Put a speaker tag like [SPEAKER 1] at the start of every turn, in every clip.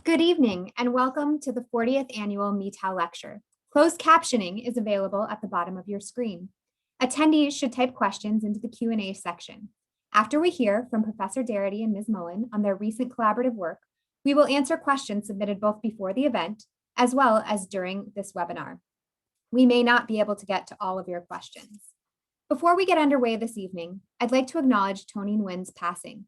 [SPEAKER 1] Good evening and welcome to the 40th Annual Mitau Lecture. Closed captioning is available at the bottom of your screen. Attendees should type questions into the Q&A section. After we hear from Professor Darity and Ms. Mullen on their recent collaborative work, we will answer questions submitted both before the event as well as during this webinar. We may not be able to get to all of your questions. Before we get underway this evening, I'd like to acknowledge Tony Nguyen's passing.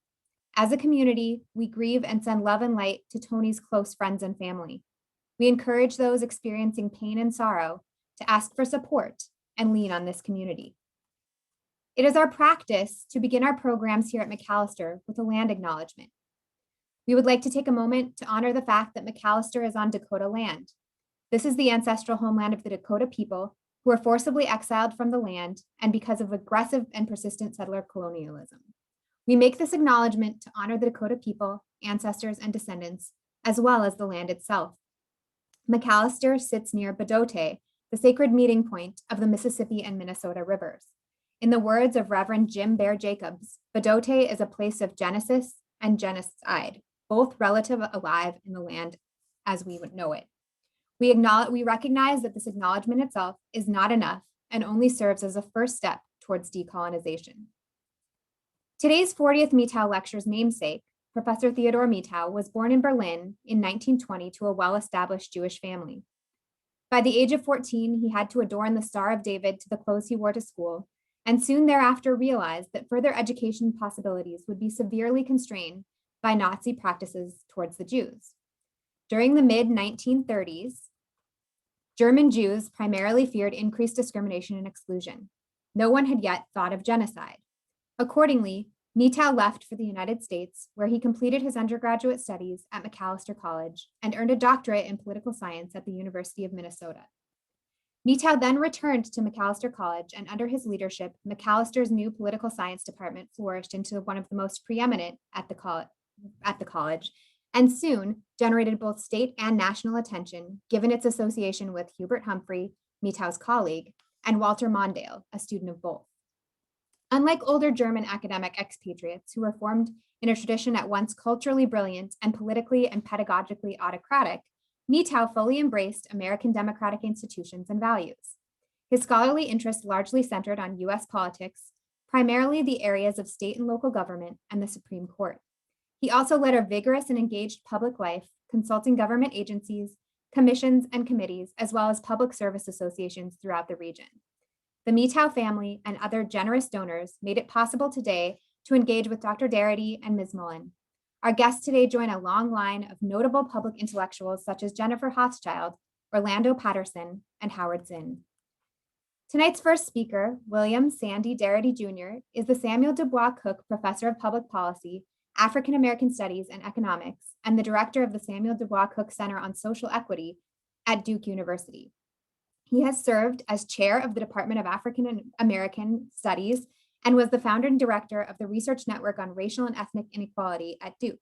[SPEAKER 1] As a community, we grieve and send love and light to Tony's close friends and family. We encourage those experiencing pain and sorrow to ask for support and lean on this community. It is our practice to begin our programs here at Macalester with a land acknowledgement. We would like to take a moment to honor the fact that Macalester is on Dakota land. This is the ancestral homeland of the Dakota people who were forcibly exiled from the land and because of aggressive and persistent settler colonialism. We make this acknowledgement to honor the Dakota people, ancestors, and descendants, as well as the land itself. Macalester sits near Bdote, the sacred meeting point of the Mississippi and Minnesota rivers. In the words of Reverend Jim Bear Jacobs, Bdote is a place of genesis and genocide, both relative alive in the land as we would know it. We recognize that this acknowledgement itself is not enough and only serves as a first step towards decolonization. Today's 40th Mitau Lecture's namesake, Professor Theodore Mitau, was born in Berlin in 1920 to a well-established Jewish family. By the age of 14, he had to adorn the Star of David to the clothes he wore to school, and soon thereafter realized that further education possibilities would be severely constrained by Nazi practices towards the Jews. During the mid-1930s, German Jews primarily feared increased discrimination and exclusion. No one had yet thought of genocide. Accordingly, Mitau left for the United States, where he completed his undergraduate studies at Macalester College and earned a doctorate in political science at the University of Minnesota. Mitau then returned to Macalester College, and under his leadership, Macalester's new political science department flourished into one of the most preeminent at the college, and soon generated both state and national attention, given its association with Hubert Humphrey, Mitau's colleague, and Walter Mondale, a student of both. Unlike older German academic expatriates who were formed in a tradition at once culturally brilliant and politically and pedagogically autocratic, Mitau fully embraced American democratic institutions and values. His scholarly interests largely centered on US politics, primarily the areas of state and local government and the Supreme Court. He also led a vigorous and engaged public life, consulting government agencies, commissions, and committees, as well as public service associations throughout the region. The Mitau family and other generous donors made it possible today to engage with Dr. Darity and Ms. Mullen. Our guests today join a long line of notable public intellectuals such as Jennifer Hochschild, Orlando Patterson, and Howard Zinn. Tonight's first speaker, William Sandy Darity Jr., is the Samuel Dubois Cook Professor of Public Policy, African American Studies, and Economics, and the director of the Samuel Dubois Cook Center on Social Equity at Duke University. He has served as chair of the Department of African American Studies and was the founder and director of the Research Network on Racial and Ethnic Inequality at Duke.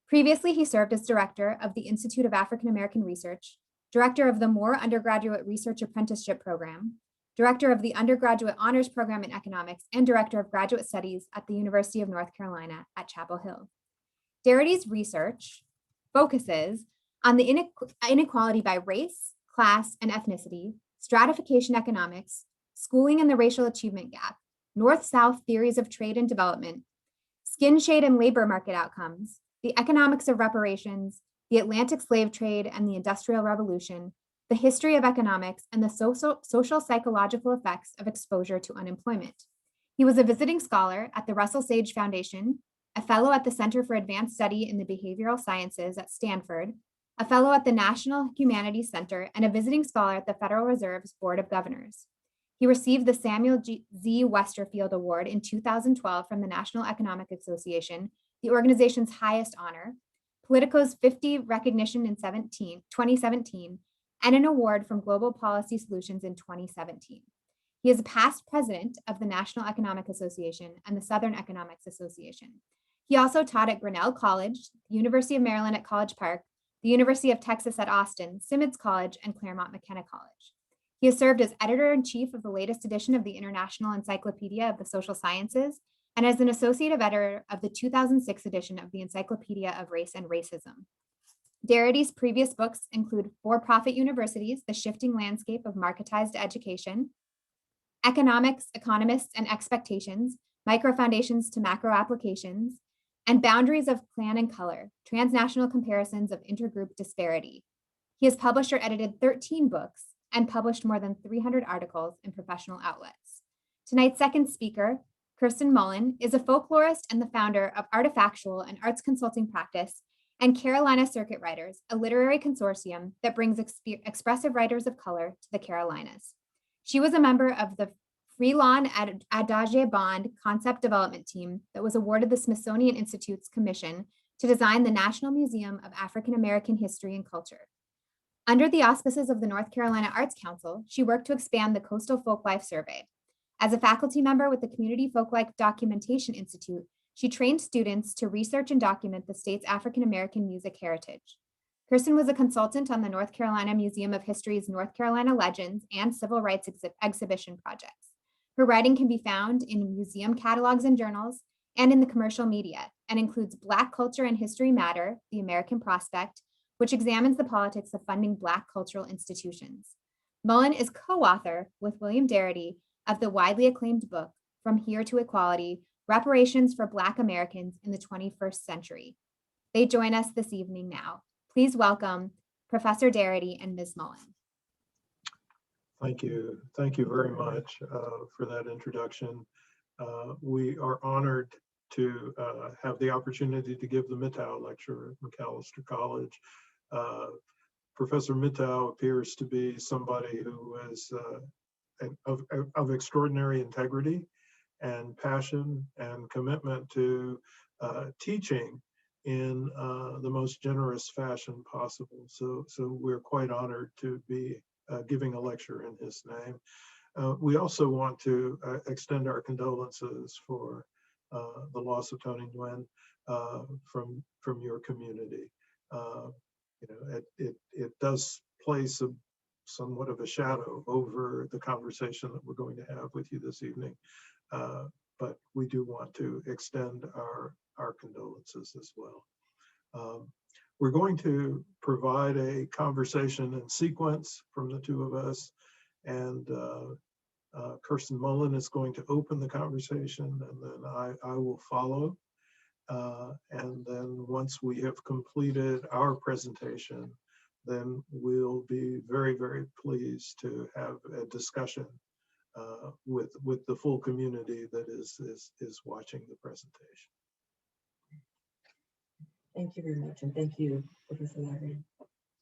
[SPEAKER 1] Previously, he served as director of the Institute of African American Research, director of the Moore Undergraduate Research Apprenticeship Program, director of the Undergraduate Honors Program in Economics, and director of Graduate Studies at the University of North Carolina at Chapel Hill. Darity's research focuses on the inequality by race, class, and ethnicity, stratification economics, schooling and the racial achievement gap, North-South theories of trade and development, skin shade and labor market outcomes, the economics of reparations, the Atlantic slave trade and the Industrial Revolution, the history of economics, and the social psychological effects of exposure to unemployment. He was a visiting scholar at the Russell Sage Foundation, a fellow at the Center for Advanced Study in the Behavioral Sciences at Stanford, a fellow at the National Humanities Center, and a visiting scholar at the Federal Reserve's Board of Governors. He received the Samuel Z. Westerfield Award in 2012 from the National Economic Association, the organization's highest honor, Politico's 50 recognition in 2017, and an award from Global Policy Solutions in 2017. He is a past president of the National Economic Association and the Southern Economics Association. He also taught at Grinnell College, the University of Maryland at College Park, the University of Texas at Austin, Simmons College, and Claremont McKenna College. He has served as editor-in-chief of the latest edition of the International Encyclopedia of the Social Sciences and as an associate editor of the 2006 edition of the Encyclopedia of Race and Racism. Darity's previous books include For-Profit Universities, The Shifting Landscape of Marketized Education, Economics, Economists, and Expectations, Micro-Foundations to Macro Applications, and Boundaries of Clan and Color, Transnational Comparisons of Intergroup Disparity. He has published or edited 13 books and published more than 300 articles in professional outlets. Tonight's second speaker, Kirsten Mullen, is a folklorist and the founder of Artifactual and Arts Consulting Practice and Carolina Circuit Writers, a literary consortium that brings expressive writers of color to the Carolinas. She was a member of the Freelon Adage Bond concept development team that was awarded the Smithsonian Institute's commission to design the National Museum of African American History and Culture. Under the auspices of the North Carolina Arts Council, she worked to expand the Coastal Folklife Survey. As a faculty member with the Community Folklife Documentation Institute, she trained students to research and document the state's African American music heritage. Kirsten was a consultant on the North Carolina Museum of History's North Carolina Legends and Civil Rights exhibition projects. Her writing can be found in museum catalogs and journals and in the commercial media, and includes Black Culture and History Matter, The American Prospect, which examines the politics of funding Black cultural institutions. Mullen is co-author with William Darity of the widely acclaimed book, From Here to Equality, Reparations for Black Americans in the 21st Century. They join us this evening now. Please welcome Professor Darity and Ms. Mullen.
[SPEAKER 2] Thank you. Thank you very much for that introduction. We are honored to have the opportunity to give the Mitau Lecture at Macalester College. Professor Mitau appears to be somebody who is of extraordinary integrity and passion and commitment to teaching in the most generous fashion possible. So we're quite honored to be giving a lecture in his name. We also want to extend our condolences for the loss of Tony Nguyen from your community. It does place somewhat of a shadow over the conversation that we're going to have with you this evening. But we do want to extend our condolences as well. We're going to provide a conversation in sequence from the two of us, and Kirsten Mullen is going to open the conversation, and then I will follow. And then once we have completed our presentation, then we'll be very, very pleased to have a discussion with the full community that is watching the presentation.
[SPEAKER 3] Thank you very much, and thank you, Professor Larry,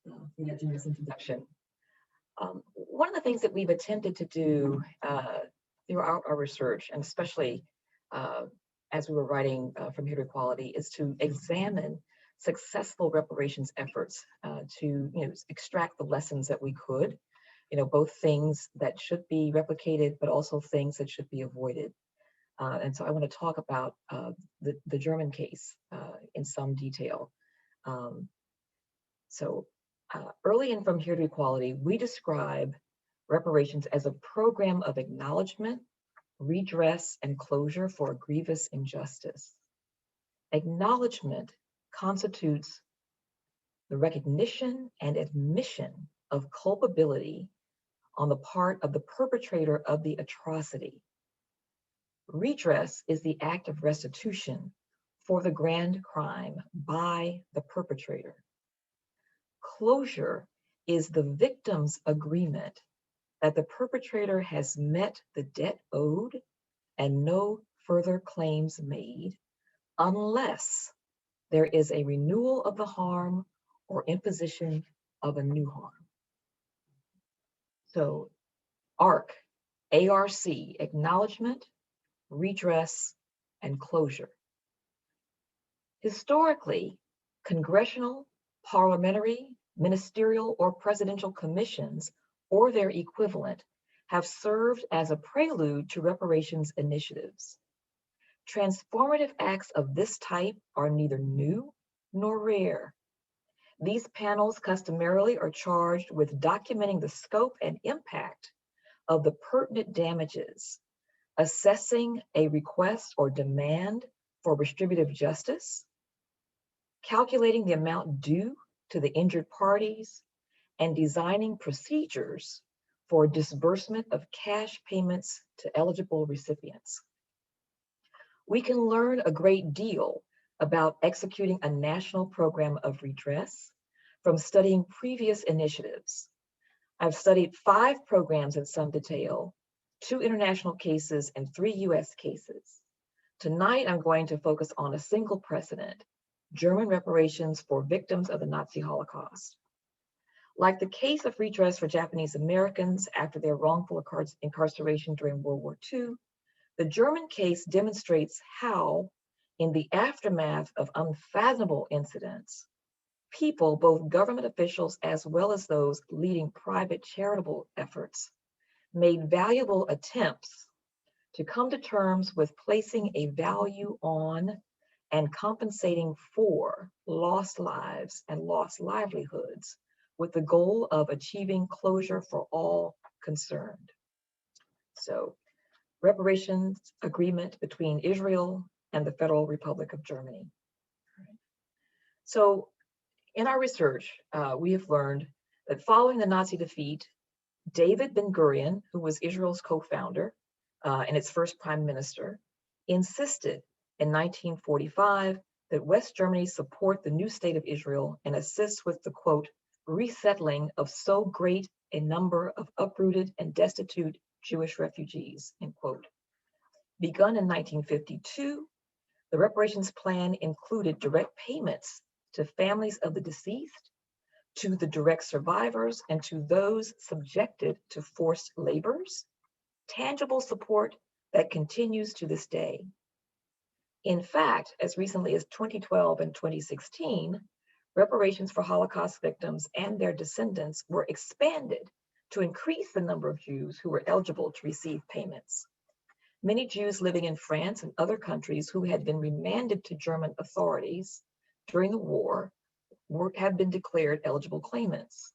[SPEAKER 3] for that generous introduction. One of the things that we've attempted to do throughout our research, and especially as we were writing From Here to Equality, is to examine successful reparations efforts to extract the lessons that we could, both things that should be replicated, but also things that should be avoided. And so I want to talk about the German case in some detail. Early in From Here to Equality, we describe reparations as a program of acknowledgement, redress, and closure for a grievous injustice. Acknowledgement constitutes the recognition and admission of culpability on the part of the perpetrator of the atrocity. Redress is the act of restitution for the grand crime by the perpetrator. Closure is the victim's agreement that the perpetrator has met the debt owed and no further claims made unless there is a renewal of the harm or imposition of a new harm. So ARC, acknowledgement, redress, and closure. Historically, congressional, parliamentary, ministerial, or presidential commissions or their equivalent have served as a prelude to reparations initiatives. Transformative acts of this type are neither new nor rare. These panels customarily are charged with documenting the scope and impact of the pertinent damages, assessing a request or demand for retributive justice, calculating the amount due to the injured parties, and designing procedures for disbursement of cash payments to eligible recipients. We can learn a great deal about executing a national program of redress from studying previous initiatives. I've studied 5 programs in some detail, 2 international cases and 3 US cases. Tonight, I'm going to focus on a single precedent, German reparations for victims of the Nazi Holocaust. Like the case of redress for Japanese Americans after their wrongful incarceration during World War II, the German case demonstrates how, in the aftermath of unfathomable incidents, people, both government officials as well as those leading private charitable efforts, made valuable attempts to come to terms with placing a value on and compensating for lost lives and lost livelihoods with the goal of achieving closure for all concerned. So, reparations agreement between Israel and the Federal Republic of Germany. So, in our research, we have learned that following the Nazi defeat, David Ben-Gurion, who was Israel's co-founder and its first prime minister, insisted in 1945 that West Germany support the new state of Israel and assist with the, quote, resettling of so great a number of uprooted and destitute Jewish refugees, end quote. Begun in 1952, the reparations plan included direct payments to families of the deceased, to the direct survivors, and to those subjected to forced labors, tangible support that continues to this day. In fact, as recently as 2012 and 2016, reparations for Holocaust victims and their descendants were expanded to increase the number of Jews who were eligible to receive payments. Many Jews living in France and other countries who had been remanded to German authorities during the war have been declared eligible claimants.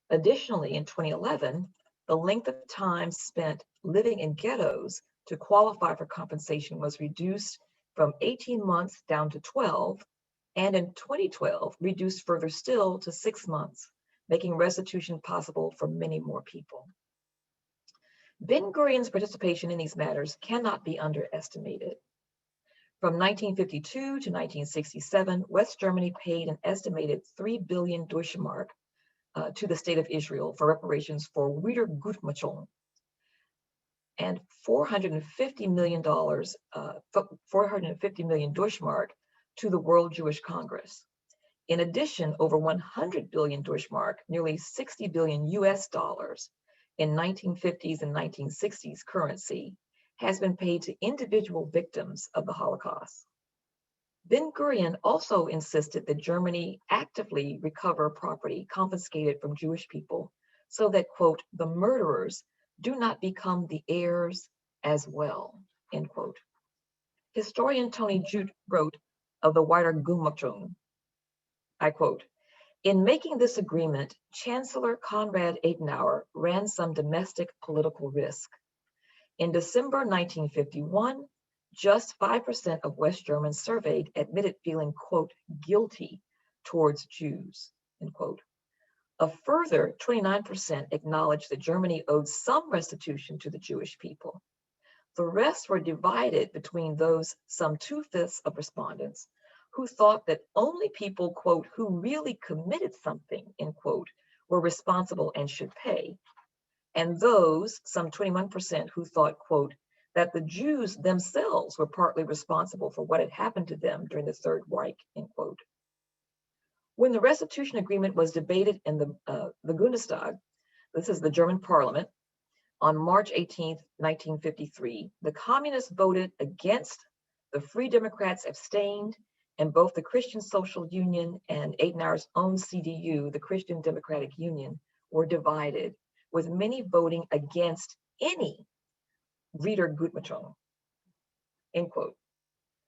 [SPEAKER 3] Additionally, in 2011, the length of time spent living in ghettos to qualify for compensation was reduced from 18 months down to 12, and in 2012, reduced further still to 6 months, making restitution possible for many more people. Ben-Gurion's participation in these matters cannot be underestimated. From 1952 to 1967, West Germany paid an estimated 3 billion Deutschmark to the state of Israel for reparations for Wiedergutmachung, and $450 million Deutschmark to the World Jewish Congress. In addition, over 100 billion Deutschmark, nearly 60 billion US dollars in 1950s and 1960s currency, has been paid to individual victims of the Holocaust. Ben-Gurion also insisted that Germany actively recover property confiscated from Jewish people so that, quote, the murderers do not become the heirs as well, end quote. Historian Tony Jute wrote of the Wiedergutmachung, I quote, in making this agreement, Chancellor Konrad Adenauer ran some domestic political risk. In December 1951, just 5% of West Germans surveyed admitted feeling, quote, guilty towards Jews, end quote. A further 29% acknowledged that Germany owed some restitution to the Jewish people. The rest were divided between those, some 2/5 of respondents, who thought that only people, quote, who really committed something, end quote, were responsible and should pay, and those, some 21%, who thought, quote, that the Jews themselves were partly responsible for what had happened to them during the Third Reich, end quote. When the restitution agreement was debated in the Bundestag, this is the German parliament, on March 18th, 1953, the communists voted against, the Free Democrats abstained, and both the Christian Social Union and Adenauer's own CDU, the Christian Democratic Union, were divided, with many voting against any Wiedergutmachung, end quote.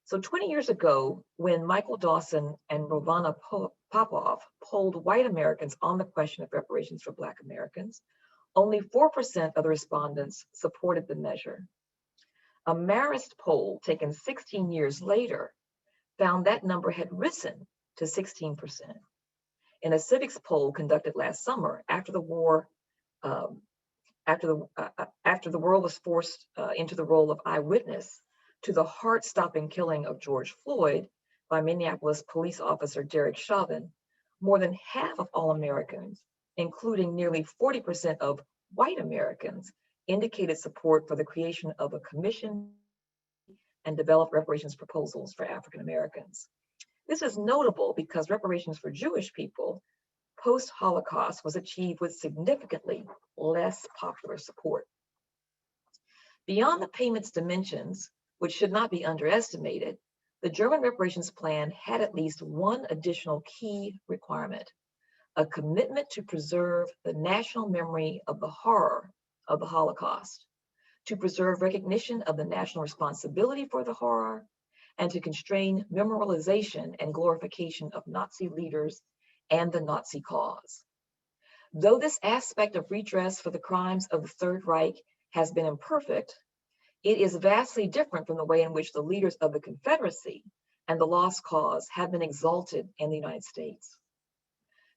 [SPEAKER 3] So 20 years ago, when Michael Dawson and Rovana Popov polled white Americans on the question of reparations for Black Americans, only 4% of the respondents supported the measure. A Marist poll taken 16 years later found that number had risen to 16%. In a civics poll conducted last summer after the war, after the world was forced into the role of eyewitness to the heart-stopping killing of George Floyd by Minneapolis police officer Derek Chauvin, more than half of all Americans, including nearly 40% of white Americans, indicated support for the creation of a commission and develop reparations proposals for African Americans. This is notable because reparations for Jewish people post-Holocaust was achieved with significantly less popular support. Beyond the payment's dimensions, which should not be underestimated, the German reparations plan had at least one additional key requirement: a commitment to preserve the national memory of the horror of the Holocaust, to preserve recognition of the national responsibility for the horror, and to constrain memorialization and glorification of Nazi leaders and the Nazi cause. Though this aspect of redress for the crimes of the Third Reich has been imperfect, it is vastly different from the way in which the leaders of the Confederacy and the Lost Cause have been exalted in the United States.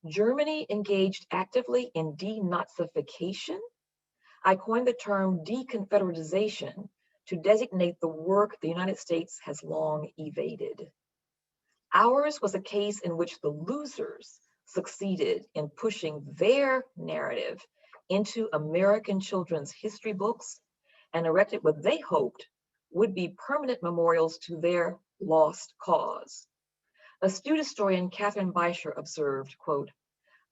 [SPEAKER 3] Germany engaged actively in denazification. I coined the term deconfederatization to designate the work the United States has long evaded. Ours was a case in which the losers succeeded in pushing their narrative into American children's history books and erected what they hoped would be permanent memorials to their lost cause. Astute historian Catherine Beischer observed, quote,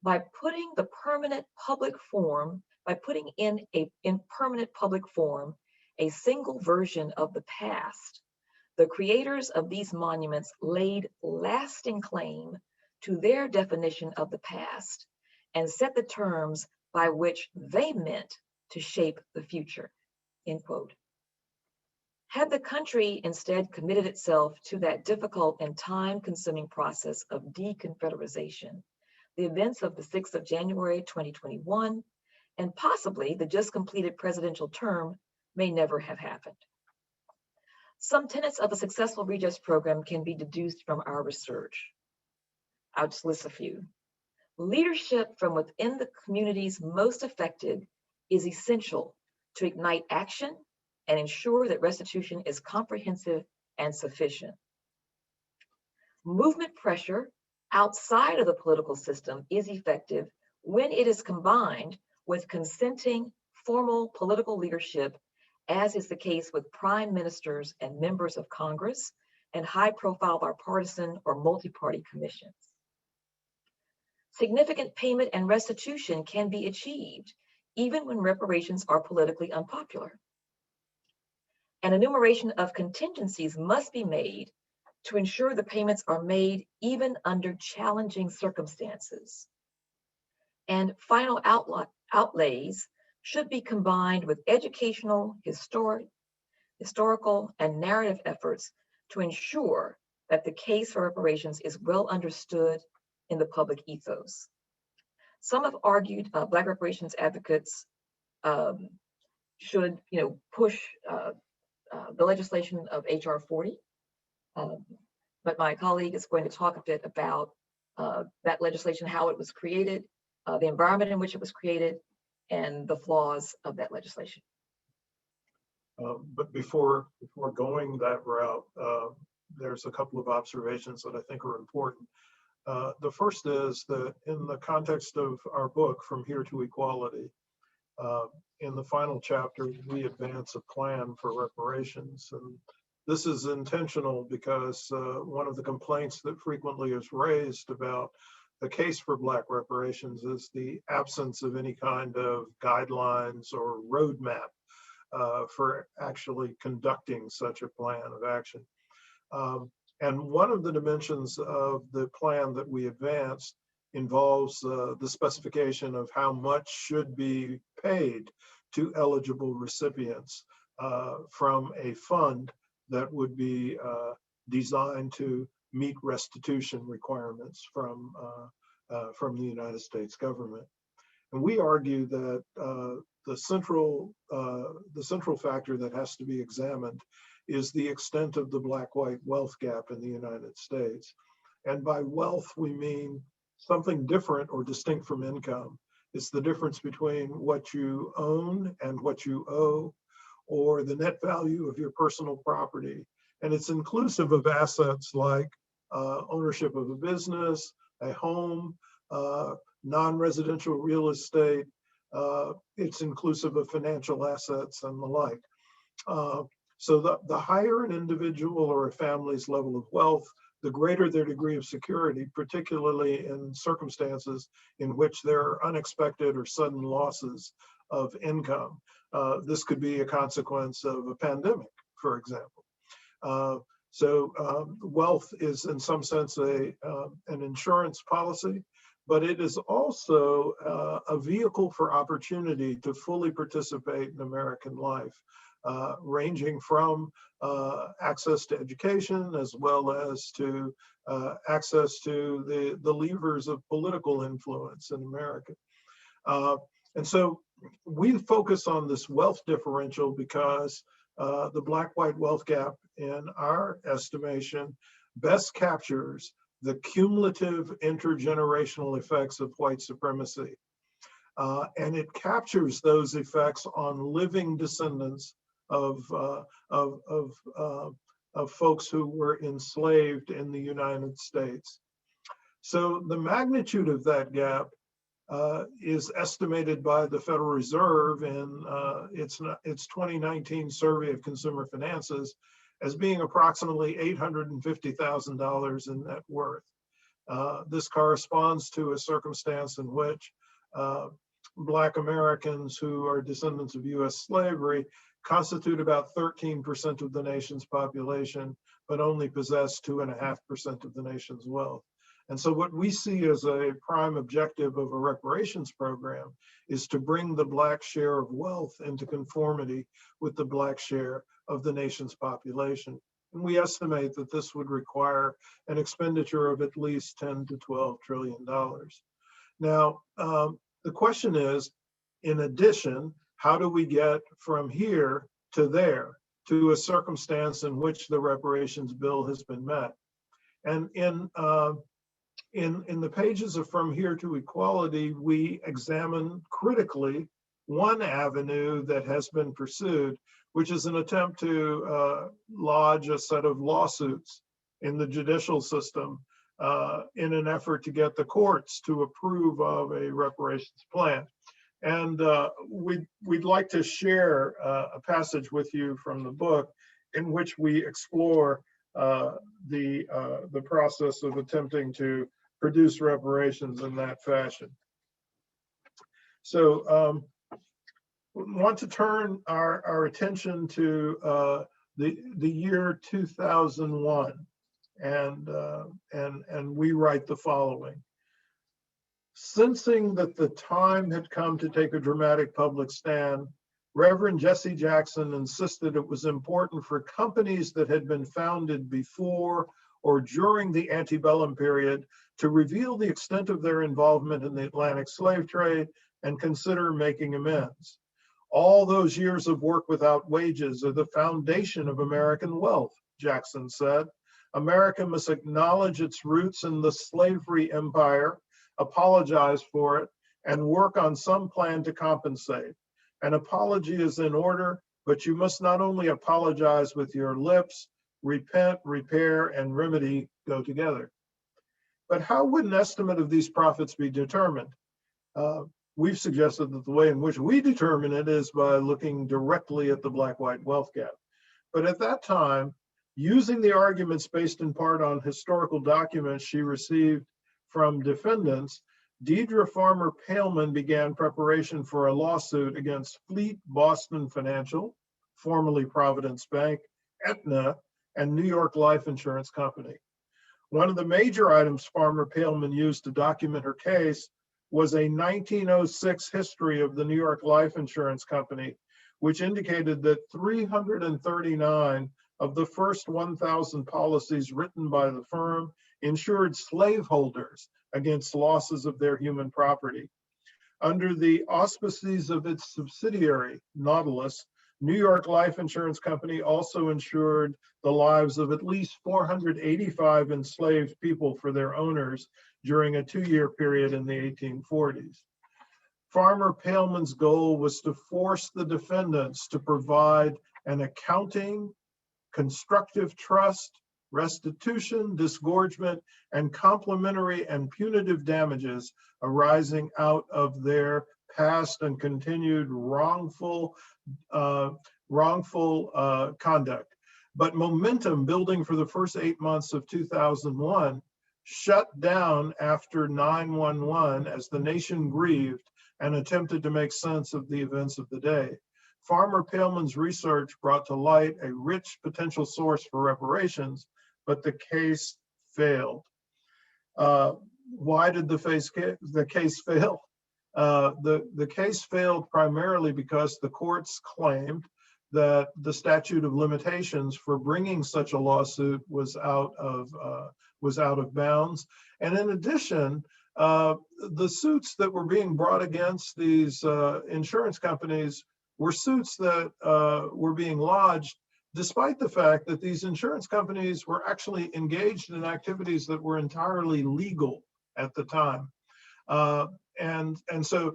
[SPEAKER 3] by putting in permanent public form a single version of the past, the creators of these monuments laid lasting claim to their definition of the past and set the terms by which they meant to shape the future, end quote. Had the country instead committed itself to that difficult and time-consuming process of deconfederation, the events of the 6th of January 2021 and possibly the just completed presidential term may never have happened. Some tenets of a successful redress program can be deduced from our research. I'll just list a few. Leadership from within the communities most affected is essential to ignite action and ensure that restitution is comprehensive and sufficient. Movement pressure outside of the political system is effective when it is combined with consenting formal political leadership, as is the case with prime ministers and members of Congress and high-profile bipartisan or multi-party commissions. Significant payment and restitution can be achieved even when reparations are politically unpopular. An enumeration of contingencies must be made to ensure the payments are made even under challenging circumstances. And final outlays should be combined with educational, historical, and narrative efforts to ensure that the case for reparations is well understood in the public ethos. Some have argued Black reparations advocates should push the legislation of HR 40, but my colleague is going to talk a bit about that legislation, how it was created, the environment in which it was created, and the flaws of that legislation.
[SPEAKER 2] But before going that route, there's a couple of observations that I think are important. The first is that in the context of our book, From Here to Equality, in the final chapter, we advance a plan for reparations. And this is intentional because one of the complaints that frequently is raised about the case for Black reparations is the absence of any kind of guidelines or roadmap for actually conducting such a plan of action. And one of the dimensions of the plan that we advanced involves the specification of how much should be paid to eligible recipients from a fund that would be designed to meet restitution requirements from the United States government. And we argue that the central factor that has to be examined is the extent of the Black-white wealth gap in the United States. And by wealth, we mean something different or distinct from income. It's the difference between what you own and what you owe, or the net value of your personal property. And it's inclusive of assets like ownership of a business, a home, non-residential real estate. It's inclusive of financial assets and the like. So the higher an individual or a family's level of wealth, the greater their degree of security, particularly in circumstances in which there are unexpected or sudden losses of income. This could be a consequence of a pandemic, for example. Wealth is in some sense an insurance policy, but it is also a vehicle for opportunity to fully participate in American life, ranging from access to education as well as to access to the levers of political influence in America. And so we focus on this wealth differential because the Black-white wealth gap, in our estimation, best captures the cumulative intergenerational effects of white supremacy. And it captures those effects on living descendants of folks who were enslaved in the United States. So the magnitude of that gap is estimated by the Federal Reserve in its 2019 survey of consumer finances as being approximately $850,000 in net worth. This corresponds to a circumstance in which Black Americans who are descendants of US slavery constitute about 13% of the nation's population, but only possess 2.5% of the nation's wealth. And so what we see as a prime objective of a reparations program is to bring the Black share of wealth into conformity with the Black share of the nation's population. And we estimate that this would require an expenditure of at least $10 to $12 trillion. Now, the question is, in addition, how do we get from here to there, to a circumstance in which the reparations bill has been met? And in the pages of From Here to Equality, we examine critically one avenue that has been pursued, which is an attempt to lodge a set of lawsuits in the judicial system in an effort to get the courts to approve of a reparations plan. And we'd like to share a passage with you from the book in which we explore the process of attempting to produce reparations in that fashion. So we want to turn our attention to the year 2001, and we write the following. Sensing that the time had come to take a dramatic public stand, Reverend Jesse Jackson insisted it was important for companies that had been founded before or during the antebellum period to reveal the extent of their involvement in the Atlantic slave trade and consider making amends. All those years of work without wages are the foundation of American wealth, Jackson said. America must acknowledge its roots in the slavery empire, apologize for it, and work on some plan to compensate. An apology is in order, but you must not only apologize with your lips, repent, repair, and remedy go together. But how would an estimate of these profits be determined? We've suggested that the way in which we determine it is by looking directly at the Black-white wealth gap. But at that time, using the arguments based in part on historical documents she received from defendants, Deidre Farmer Pailman began preparation for a lawsuit against Fleet Boston Financial, formerly Providence Bank, Aetna, and New York Life Insurance Company. One of the major items Farmer Pailman used to document her case was a 1906 history of the New York Life Insurance Company, which indicated that 339 of the first 1,000 policies written by the firm insured slaveholders against losses of their human property. Under the auspices of its subsidiary, Nautilus, New York Life Insurance Company also insured the lives of at least 485 enslaved people for their owners during a 2-year period in the 1840s. Farmer Paleman's goal was to force the defendants to provide an accounting, constructive trust, restitution, disgorgement, and complementary and punitive damages arising out of their past and continued wrongful conduct. But momentum building for the first 8 months of 2001 shut down after 9/11 as the nation grieved and attempted to make sense of the events of the day. Farmer Paleman's research brought to light a rich potential source for reparations, but the case failed. Why did the case fail? The case failed primarily because the courts claimed that the statute of limitations for bringing such a lawsuit was out of bounds, and in addition, the suits that were being brought against these insurance companies were suits that were being lodged despite the fact that these insurance companies were actually engaged in activities that were entirely legal at the time. And so,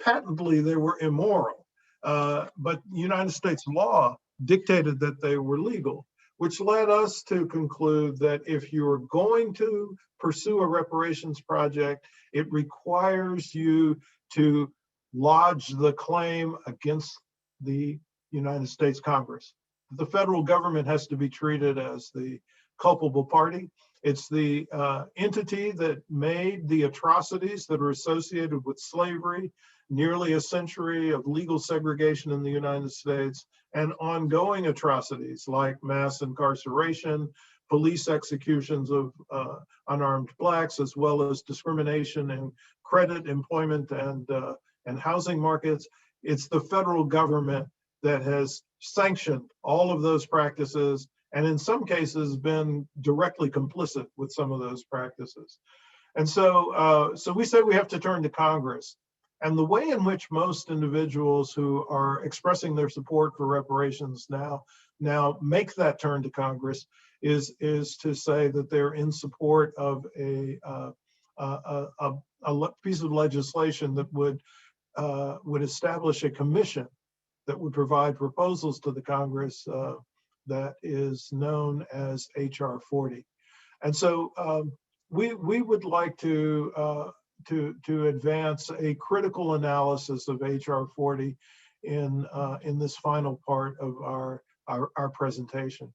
[SPEAKER 2] patently they were immoral, but United States law dictated that they were legal, which led us to conclude that if you're going to pursue a reparations project, it requires you to lodge the claim against the United States Congress. The federal government has to be treated as the culpable party. It's the entity that made the atrocities that are associated with slavery, nearly a century of legal segregation in the United States, and ongoing atrocities like mass incarceration, police executions of unarmed Blacks, as well as discrimination in credit, employment, and housing markets. It's the federal government that has sanctioned all of those practices, and in some cases been directly complicit with some of those practices. And so, we say we have to turn to Congress. And the way in which most individuals who are expressing their support for reparations now make that turn to Congress is to say that they're in support of a piece of legislation that would establish a commission that would provide proposals to the Congress that is known as HR 40. And so we would like to advance a critical analysis of HR 40 in this final part of our presentation.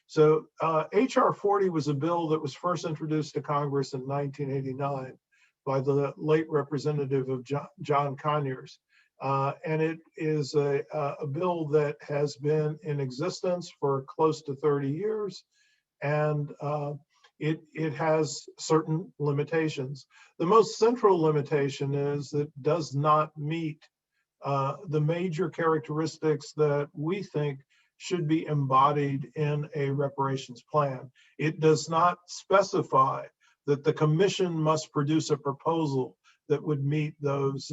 [SPEAKER 2] So HR 40 was a bill that was first introduced to Congress in 1989 by the late representative of John Conyers. And it is a bill that has been in existence for close to 30 years, and it has certain limitations. The most central limitation is that it does not meet the major characteristics that we think should be embodied in a reparations plan. It does not specify that the commission must produce a proposal that would meet those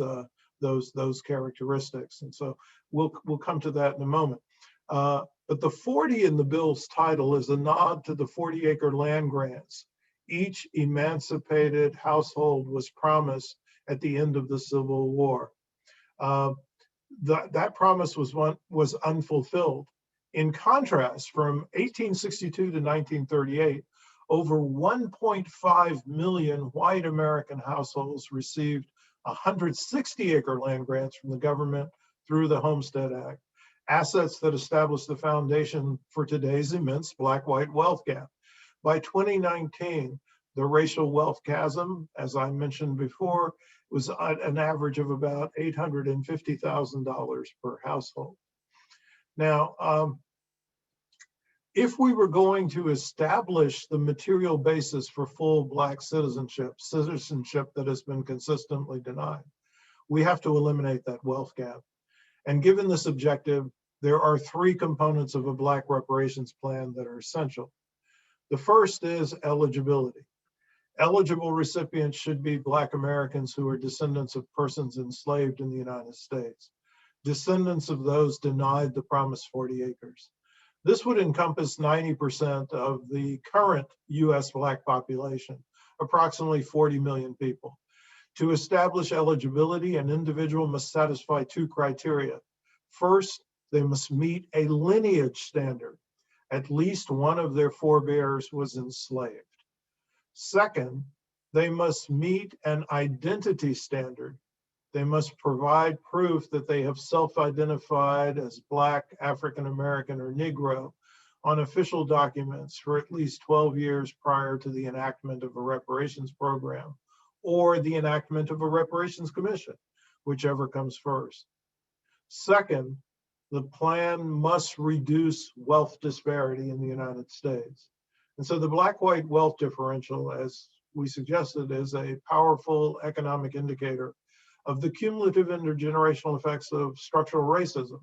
[SPEAKER 2] characteristics. And so we'll come to that in a moment. But the 40 in the bill's title is a nod to the 40-acre land grants each emancipated household was promised at the end of the Civil War. That promise was unfulfilled. In contrast, from 1862 to 1938, over 1.5 million white American households received 160-acre land grants from the government through the Homestead Act, assets that established the foundation for today's immense Black-white wealth gap. By 2019, the racial wealth chasm, as I mentioned before, was at an average of about $850,000 per household. Now, if we were going to establish the material basis for full Black citizenship that has been consistently denied, we have to eliminate that wealth gap. And given this objective, there are three components of a Black reparations plan that are essential. The first is eligibility. Eligible recipients should be Black Americans who are descendants of persons enslaved in the United States, descendants of those denied the promised 40 acres. This would encompass 90% of the current US Black population, approximately 40 million people. To establish eligibility, an individual must satisfy two criteria. First, they must meet a lineage standard. At least one of their forebears was enslaved. Second, they must meet an identity standard. They must provide proof that they have self-identified as Black, African American, or Negro on official documents for at least 12 years prior to the enactment of a reparations program or the enactment of a reparations commission, whichever comes first. Second, the plan must reduce wealth disparity in the United States. And so the Black-white wealth differential, as we suggested, is a powerful economic indicator of the cumulative intergenerational effects of structural racism.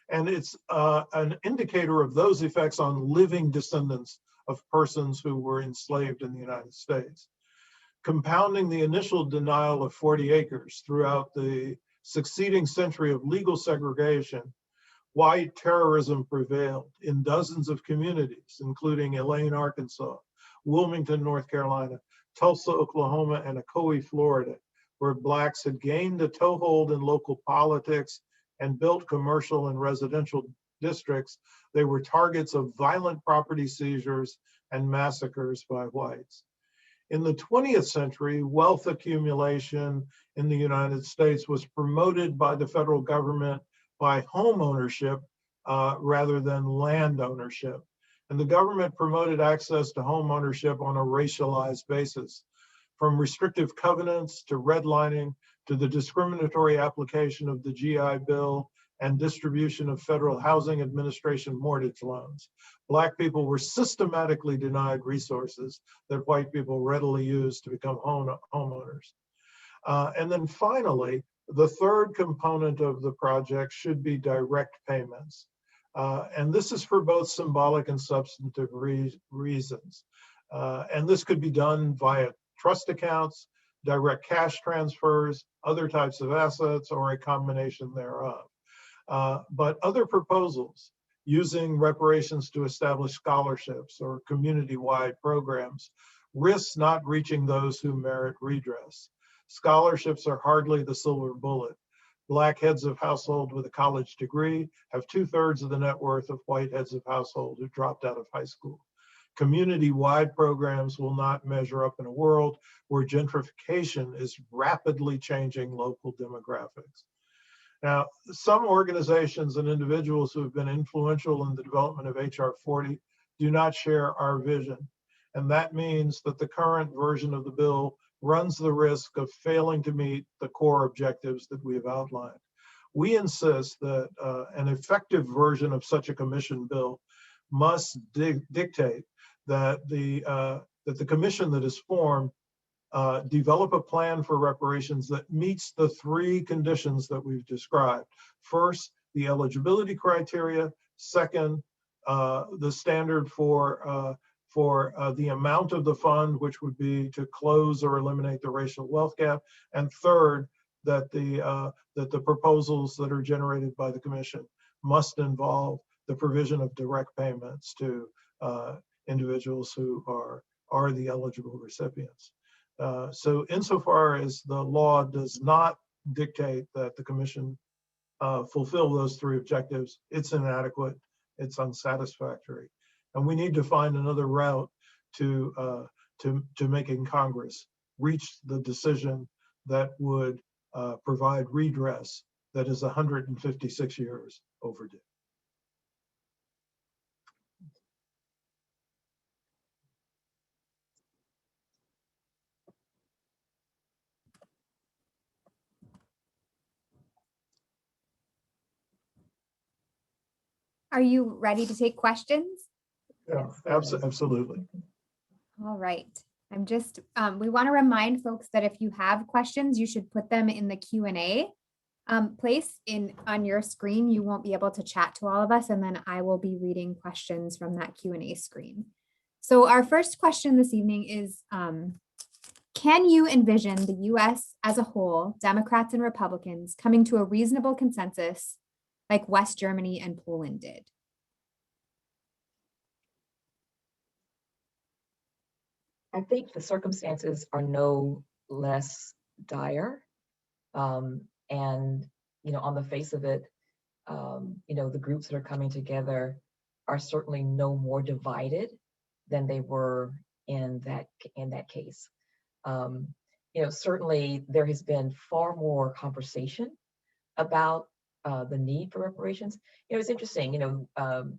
[SPEAKER 2] And it's an indicator of those effects on living descendants of persons who were enslaved in the United States. Compounding the initial denial of 40 acres throughout the succeeding century of legal segregation, white terrorism prevailed in dozens of communities, including Elaine, Arkansas, Wilmington, North Carolina, Tulsa, Oklahoma, and Ocoee, Florida, where Blacks had gained a toehold in local politics and built commercial and residential districts. They were targets of violent property seizures and massacres by whites. In the 20th century, wealth accumulation in the United States was promoted by the federal government by home ownership rather than land ownership. And the government promoted access to home ownership on a racialized basis, from restrictive covenants to redlining to the discriminatory application of the GI Bill and distribution of Federal Housing Administration mortgage loans. Black people were systematically denied resources that white people readily used to become homeowners. And then finally, the third component of the project should be direct payments. And this is for both symbolic and substantive reasons. And this could be done via trust accounts, direct cash transfers, other types of assets, or a combination thereof. But other proposals using reparations to establish scholarships or community-wide programs risk not reaching those who merit redress. Scholarships are hardly the silver bullet. Black heads of household with a college degree have 2/3 of the net worth of white heads of household who dropped out of high school. Community-wide programs will not measure up in a world where gentrification is rapidly changing local demographics. Now, some organizations and individuals who have been influential in the development of HR 40 do not share our vision. And that means that the current version of the bill runs the risk of failing to meet the core objectives that we have outlined. We insist that an effective version of such a commission bill must dictate that the commission that is formed develop a plan for reparations that meets the three conditions that we've described. First, the eligibility criteria. Second, the standard for the amount of the fund, which would be to close or eliminate the racial wealth gap. And third, that the proposals that are generated by the commission must involve the provision of direct payments to individuals who are the eligible recipients. So insofar as the law does not dictate that the commission fulfill those three objectives, it's inadequate, it's unsatisfactory. And we need to find another route to making Congress reach the decision that would provide redress that is 156 years overdue.
[SPEAKER 1] Are you ready to take questions?
[SPEAKER 2] Yeah, absolutely.
[SPEAKER 1] All right. I'm just, we want to remind folks that if you have questions, you should put them in the Q&A place on your screen. You won't be able to chat to all of us, and then I will be reading questions from that Q&A screen. So our first question this evening is, can you envision the US as a whole, Democrats and Republicans, coming to a reasonable consensus like West Germany and Poland did?
[SPEAKER 3] I think the circumstances are no less dire. And, on the face of it, the groups that are coming together are certainly no more divided than they were in that case. Certainly there has been far more conversation about the need for reparations. It's interesting,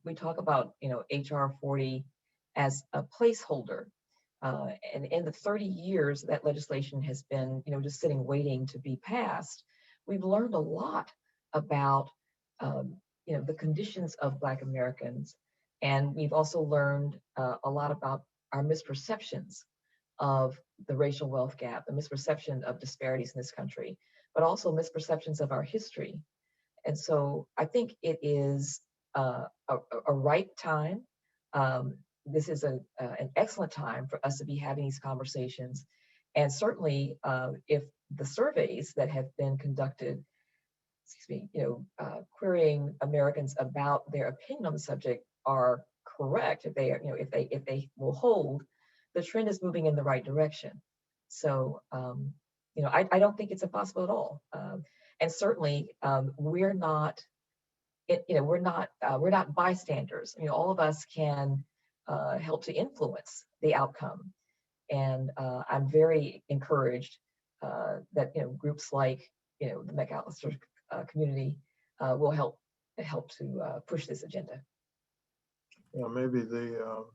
[SPEAKER 3] we talk about, HR 40 as a placeholder. And in the 30 years that legislation has been, just sitting waiting to be passed, we've learned a lot about, the conditions of Black Americans. And we've also learned a lot about our misperceptions of the racial wealth gap, the misperception of disparities in this country, but also misperceptions of our history. And so I think it is a ripe time. This is an excellent time for us to be having these conversations. And certainly if the surveys that have been conducted, querying Americans about their opinion on the subject are correct, if they will hold, the trend is moving in the right direction. So, I don't think it's impossible at all. And certainly we're not bystanders. All of us can help to influence the outcome. And I'm very encouraged that groups like the Macalester community will help to push this agenda.
[SPEAKER 2] Yeah, maybe the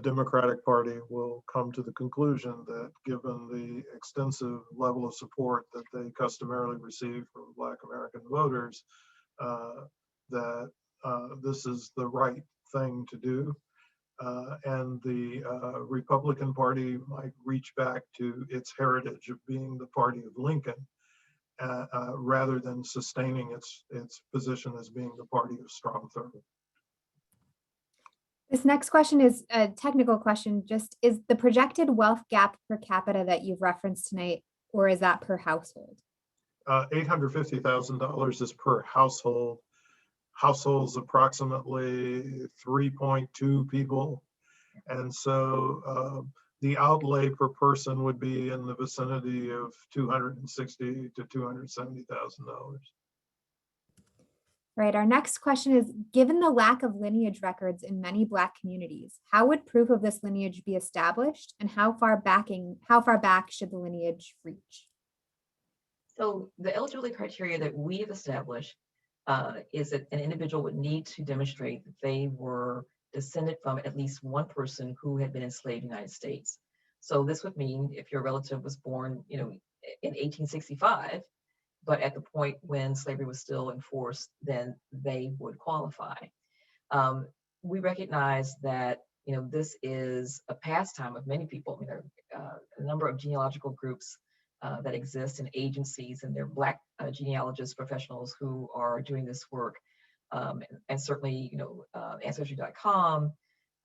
[SPEAKER 2] Democratic Party will come to the conclusion that given the extensive level of support that they customarily receive from Black American voters, that this is the right thing to do. And the Republican Party might reach back to its heritage of being the party of Lincoln, rather than sustaining its position as being the party of strong third.
[SPEAKER 1] This next question is a technical question. Just, is the projected wealth gap per capita that you've referenced tonight, or is that per household?
[SPEAKER 2] $850,000 is per household. Households approximately 3.2 people. And so the outlay per person would be in the vicinity of $260,000 to $270,000.
[SPEAKER 1] Right. Our next question is, given the lack of lineage records in many Black communities, how would proof of this lineage be established, and how far back should the lineage reach?
[SPEAKER 3] So the eligibility criteria that we have established is that an individual would need to demonstrate that they were descended from at least one person who had been enslaved in the United States. So this would mean if your relative was born, in 1865, but at the point when slavery was still enforced, then they would qualify. We recognize that, this is a pastime of many people. There are a number of genealogical groups that exist in agencies, and they're Black genealogist professionals who are doing this work. And certainly, Ancestry.com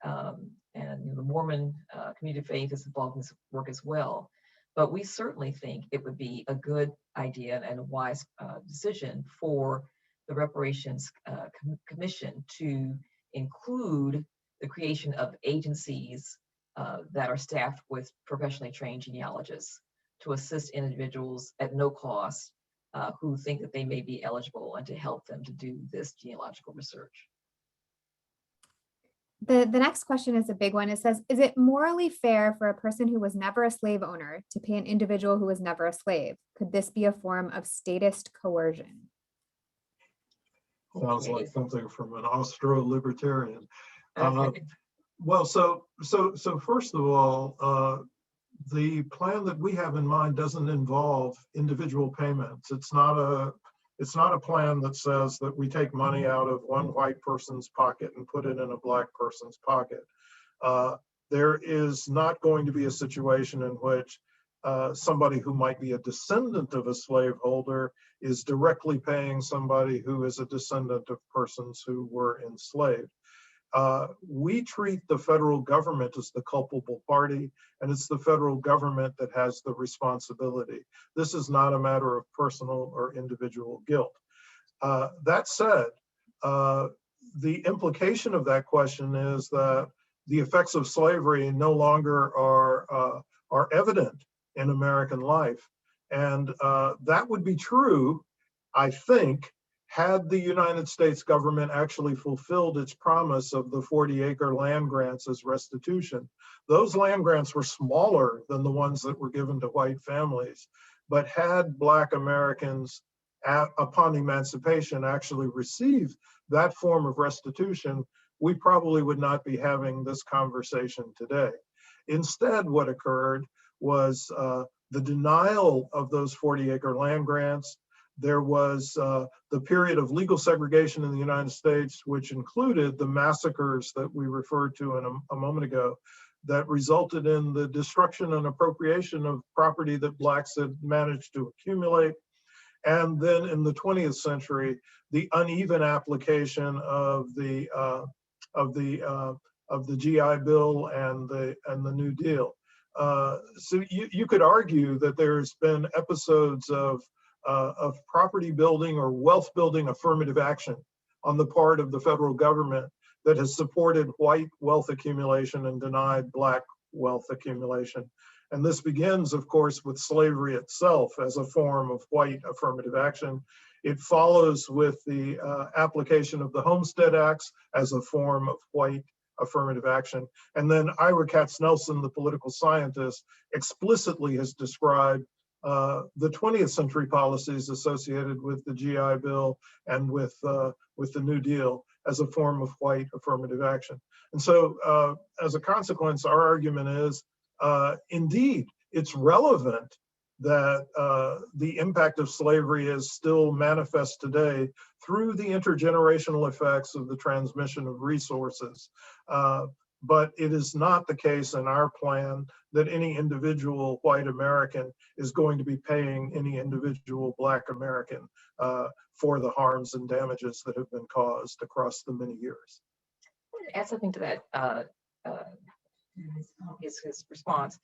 [SPEAKER 3] and the Mormon community of faith is involved in this work as well. But we certainly think it would be a good idea and a wise decision for the Reparations Commission to include the creation of agencies that are staffed with professionally trained genealogists to assist individuals at no cost who think that they may be eligible, and to help them to do this genealogical research.
[SPEAKER 1] The next question is a big one. It says, is it morally fair for a person who was never a slave owner to pay an individual who was never a slave? Could this be a form of statist coercion?
[SPEAKER 2] Sounds like something from an Austro-libertarian.
[SPEAKER 3] Okay.
[SPEAKER 2] Well, so first of all, the plan that we have in mind doesn't involve individual payments. It's not a plan that says that we take money out of one white person's pocket and put it in a Black person's pocket. There is not going to be a situation in which somebody who might be a descendant of a slaveholder is directly paying somebody who is a descendant of persons who were enslaved. We treat the federal government as the culpable party, and it's the federal government that has the responsibility. This is not a matter of personal or individual guilt. That said, the implication of that question is that the effects of slavery no longer are evident in American life. And that would be true, I think, had the United States government actually fulfilled its promise of the 40-acre land grants as restitution. Those land grants were smaller than the ones that were given to white families, but had Black Americans upon emancipation actually received that form of restitution, we probably would not be having this conversation today. Instead, what occurred was the denial of those 40-acre land grants. There was the period of legal segregation in the United States, which included the massacres that we referred to in a moment ago, that resulted in the destruction and appropriation of property that Blacks had managed to accumulate. And then in the 20th century, the uneven application of the GI Bill and the New Deal. So you could argue that there's been episodes of property building or wealth building affirmative action on the part of the federal government that has supported white wealth accumulation and denied Black wealth accumulation. And this begins, of course, with slavery itself as a form of white affirmative action. It follows with the application of the Homestead Acts as a form of white affirmative action. And then Ira Katznelson, the political scientist, explicitly has described the 20th century policies associated with the GI Bill and with the New Deal as a form of white affirmative action. And so as a consequence, our argument is, indeed, it's relevant that the impact of slavery is still manifest today through the intergenerational effects of the transmission of resources. But it is not the case in our plan that any individual white American is going to be paying any individual Black American for the harms and damages that have been caused across the many years.
[SPEAKER 3] I want to add something to that, his response.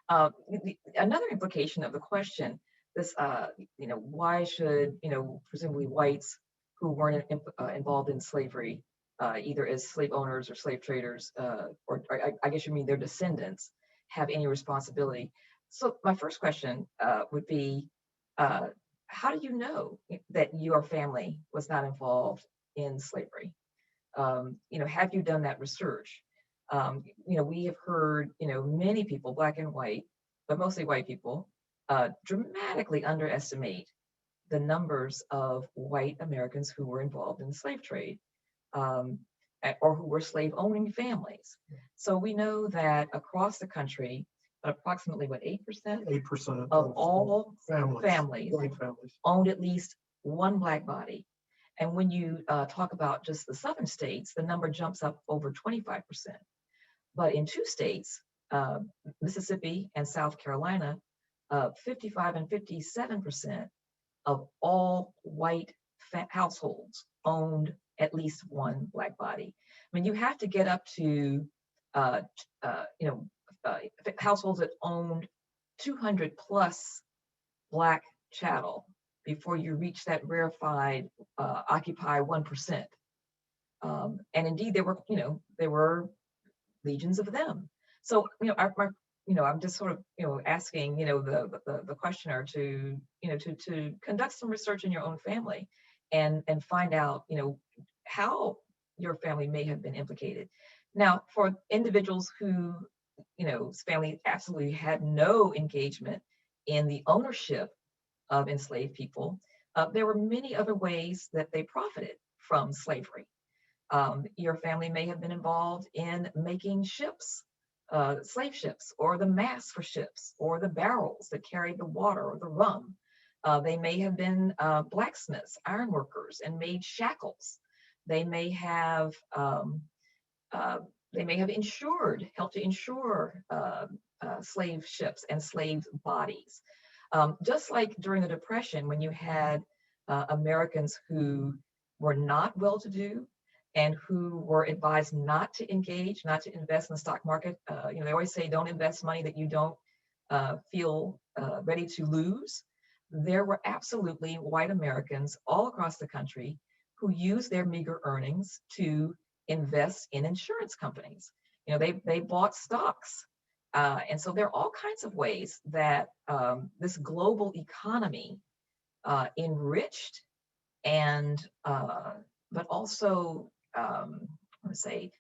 [SPEAKER 3] Another implication of the question, this, why should, presumably whites who weren't involved in slavery, either as slave owners or slave traders, or I guess you mean their descendants, have any responsibility? So my first question would be, how do you know that your family was not involved in slavery? Have you done that research? We have heard, many people, Black and white, but mostly white people, dramatically underestimate the numbers of white Americans who were involved in the slave trade, or who were slave owning families. So we know that across the country, approximately 8% of all families owned at least one Black body. And when you talk about just the southern states, the number jumps up over 25%. But in two states, Mississippi and South Carolina, 55 and 57% of all white households owned at least one Black body. I mean, you have to get up to, households that owned 200 plus Black chattel before you reach that rarefied occupy 1%. And indeed, there were legions of them. So, I'm just sort of, asking, the questioner to conduct some research in your own family and find out, how your family may have been implicated. Now, for individuals who, family absolutely had no engagement in the ownership of enslaved people, there were many other ways that they profited from slavery. Your family may have been involved in making ships, slave ships, or the masts for ships, or the barrels that carried the water or the rum. They may have been blacksmiths, ironworkers, and made shackles. They may have helped to insure slave ships and slave bodies. Just like during the Depression, when you had Americans who were not well-to-do and who were advised not to engage, not to invest in the stock market. They always say, don't invest money that you don't feel ready to lose. There were absolutely white Americans all across the country who used their meager earnings to invest in insurance companies. They bought stocks. And so there are all kinds of ways that this global economy enriched and, but also, I want to say,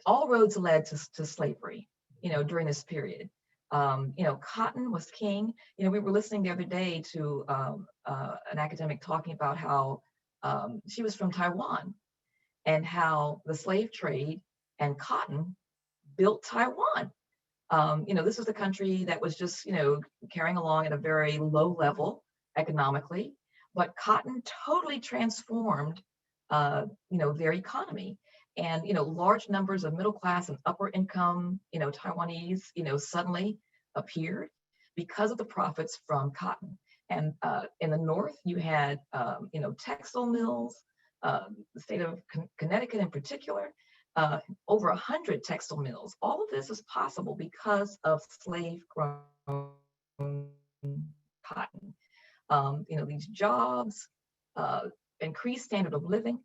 [SPEAKER 3] all roads led to slavery, during this period. Cotton was king. We were listening the other day to an academic talking about how she was from Taiwan and how the slave trade and cotton built Taiwan. This was a country that was just, carrying along at a very low level economically, but cotton totally transformed, their economy. And, large numbers of middle class and upper income, Taiwanese, suddenly appeared because of the profits from cotton. And in the North, you had, textile mills, the state of Connecticut in particular, over 100 textile mills. All of this is possible because of slave-grown cotton. These jobs, increased standard of living.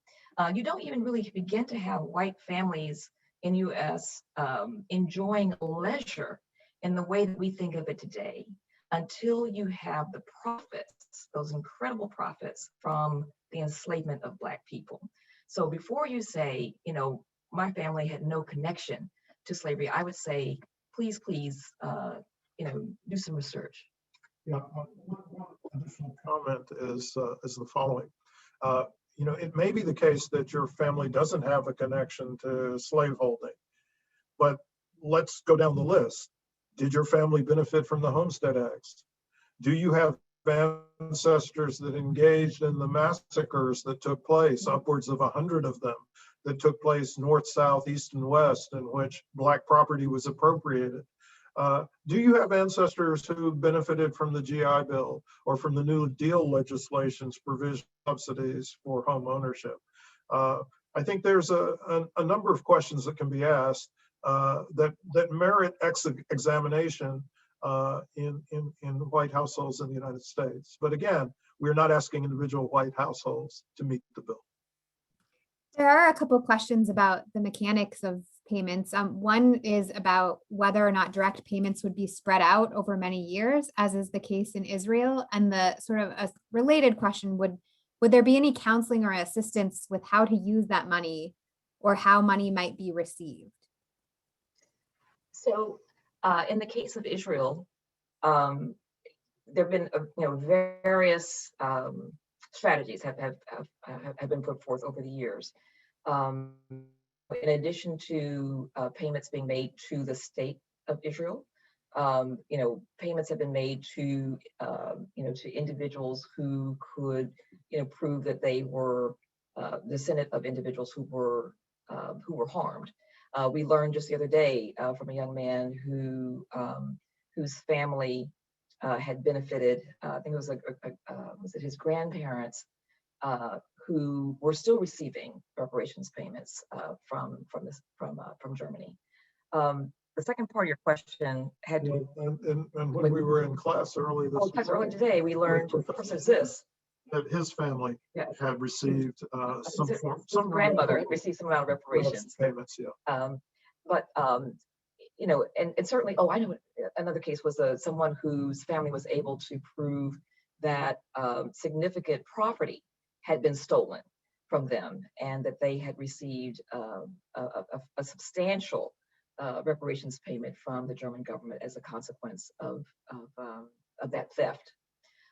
[SPEAKER 3] You don't even really begin to have white families in U.S. Enjoying leisure in the way that we think of it today until you have the profits, those incredible profits from the enslavement of Black people. So before you say, my family had no connection to slavery, I would say, please, do some research.
[SPEAKER 2] Yeah, one additional comment is the following. It may be the case that your family doesn't have a connection to slaveholding, but let's go down the list. Did your family benefit from the Homestead Acts? Do you have ancestors that engaged in the massacres that took place, upwards of 100 of them, that took place north, south, east, and west, in which Black property was appropriated? Do you have ancestors who benefited from the GI Bill or from the New Deal legislation's provision subsidies for home ownership? I think there's a number of questions that can be asked that merit examination in white households in the United States. But again, we're not asking individual white households to meet the bill.
[SPEAKER 1] There are a couple of questions about the mechanics of payments. One is about whether or not direct payments would be spread out over many years, as is the case in Israel. And the sort of a related question, would there be any counseling or assistance with how to use that money or how money might be received?
[SPEAKER 3] So in the case of Israel, there have been various strategies have been put forth over the years. In addition to payments being made to the state of Israel, payments have been made to individuals who could prove that they were descendant of individuals who were harmed. We learned just the other day from a young man whose family had benefited. I think it was was it his grandparents who were still receiving reparations payments from Germany. The second part of your question had to.
[SPEAKER 2] And when we were in class earlier
[SPEAKER 3] today, we learned Professor Ziss
[SPEAKER 2] that his family had received some
[SPEAKER 3] grandmother had received some amount of reparations
[SPEAKER 2] payments. Yeah.
[SPEAKER 3] And certainly, I know another case was someone whose family was able to prove that significant property had been stolen from them and that they had received a substantial reparations payment from the German government as a consequence of that theft.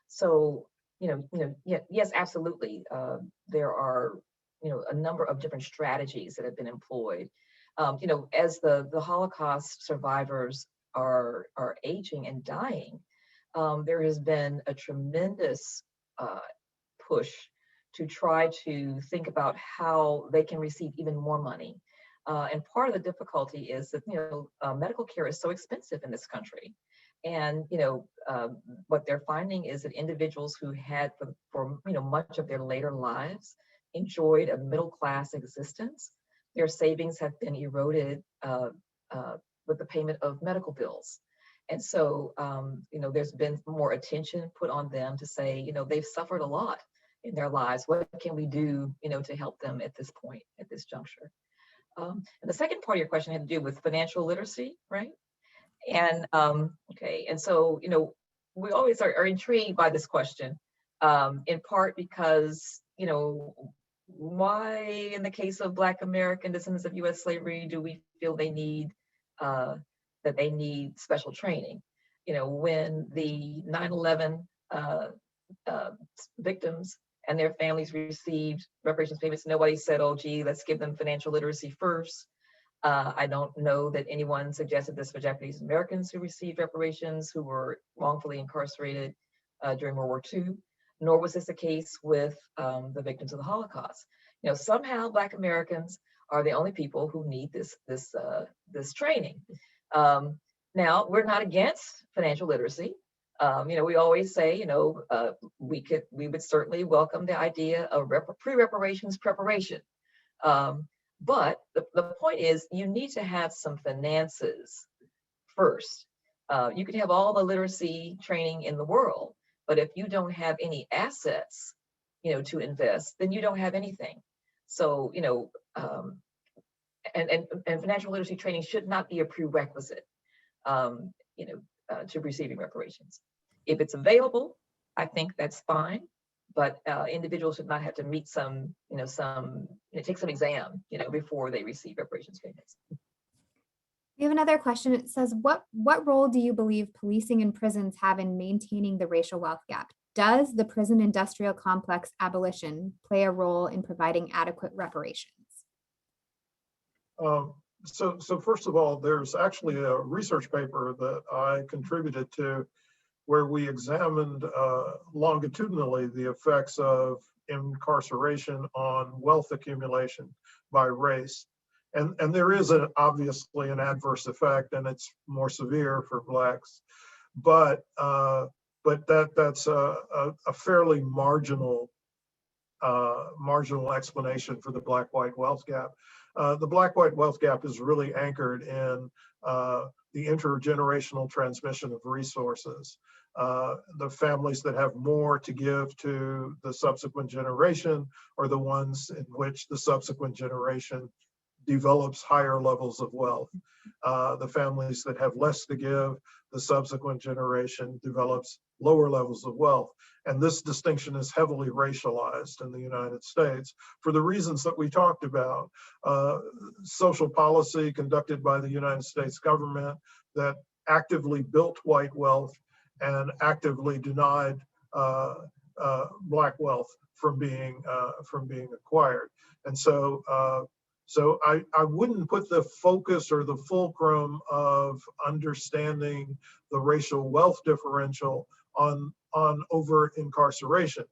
[SPEAKER 3] So, yes, absolutely. There are, a number of different strategies that have been employed. As the Holocaust survivors are aging and dying, there has been a tremendous push to try to think about how they can receive even more money. And part of the difficulty is that, medical care is so expensive in this country. And, what they're finding is that individuals who had for much of their later lives enjoyed a middle-class existence, their savings have been eroded with the payment of medical bills. And so, there's been more attention put on them to say, they've suffered a lot in their lives. What can we do, to help them at this point, at this juncture? And the second part of your question had to do with financial literacy, right? And okay, and so, you know, we always are intrigued by this question, in part because, you know, why in the case of Black American descendants of US slavery do we feel they need, that they need special training? You know, when the 9/11 victims and their families received reparations payments, nobody said, oh, gee, let's give them financial literacy first. I don't know that anyone suggested this for Japanese Americans who received reparations, who were wrongfully incarcerated during World War II, nor was this the case with the victims of the Holocaust. You know, somehow Black Americans are the only people who need this training. Now, we're not against financial literacy. You know, we always say, you know, we would certainly welcome the idea of pre-reparations preparation. But the point is, you need to have some finances first. You could have all the literacy training in the world, but if you don't have any assets, you know, to invest, then you don't have anything. So, you know, and financial literacy training should not be a prerequisite, you know, to receiving reparations. If it's available, I think that's fine. But individuals should not have to meet some, you know, take some exam, you know, before they receive reparations payments.
[SPEAKER 1] We have another question. It says, what role do you believe policing and prisons have in maintaining the racial wealth gap? Does the prison industrial complex abolition play a role in providing adequate reparations?
[SPEAKER 2] So first of all, there's actually a research paper that I contributed to where we examined longitudinally the effects of incarceration on wealth accumulation by race. And there is obviously an adverse effect, and it's more severe for Blacks, but that's a fairly marginal explanation for the Black-white wealth gap. The Black-white wealth gap is really anchored in the intergenerational transmission of resources. The families that have more to give to the subsequent generation are the ones in which the subsequent generation develops higher levels of wealth. The families that have less to give, the subsequent generation develops lower levels of wealth. And this distinction is heavily racialized in the United States for the reasons that we talked about. Social policy conducted by the United States government that actively built white wealth and actively denied Black wealth from being acquired. And so I wouldn't put the focus or the fulcrum of understanding the racial wealth differential on over incarceration,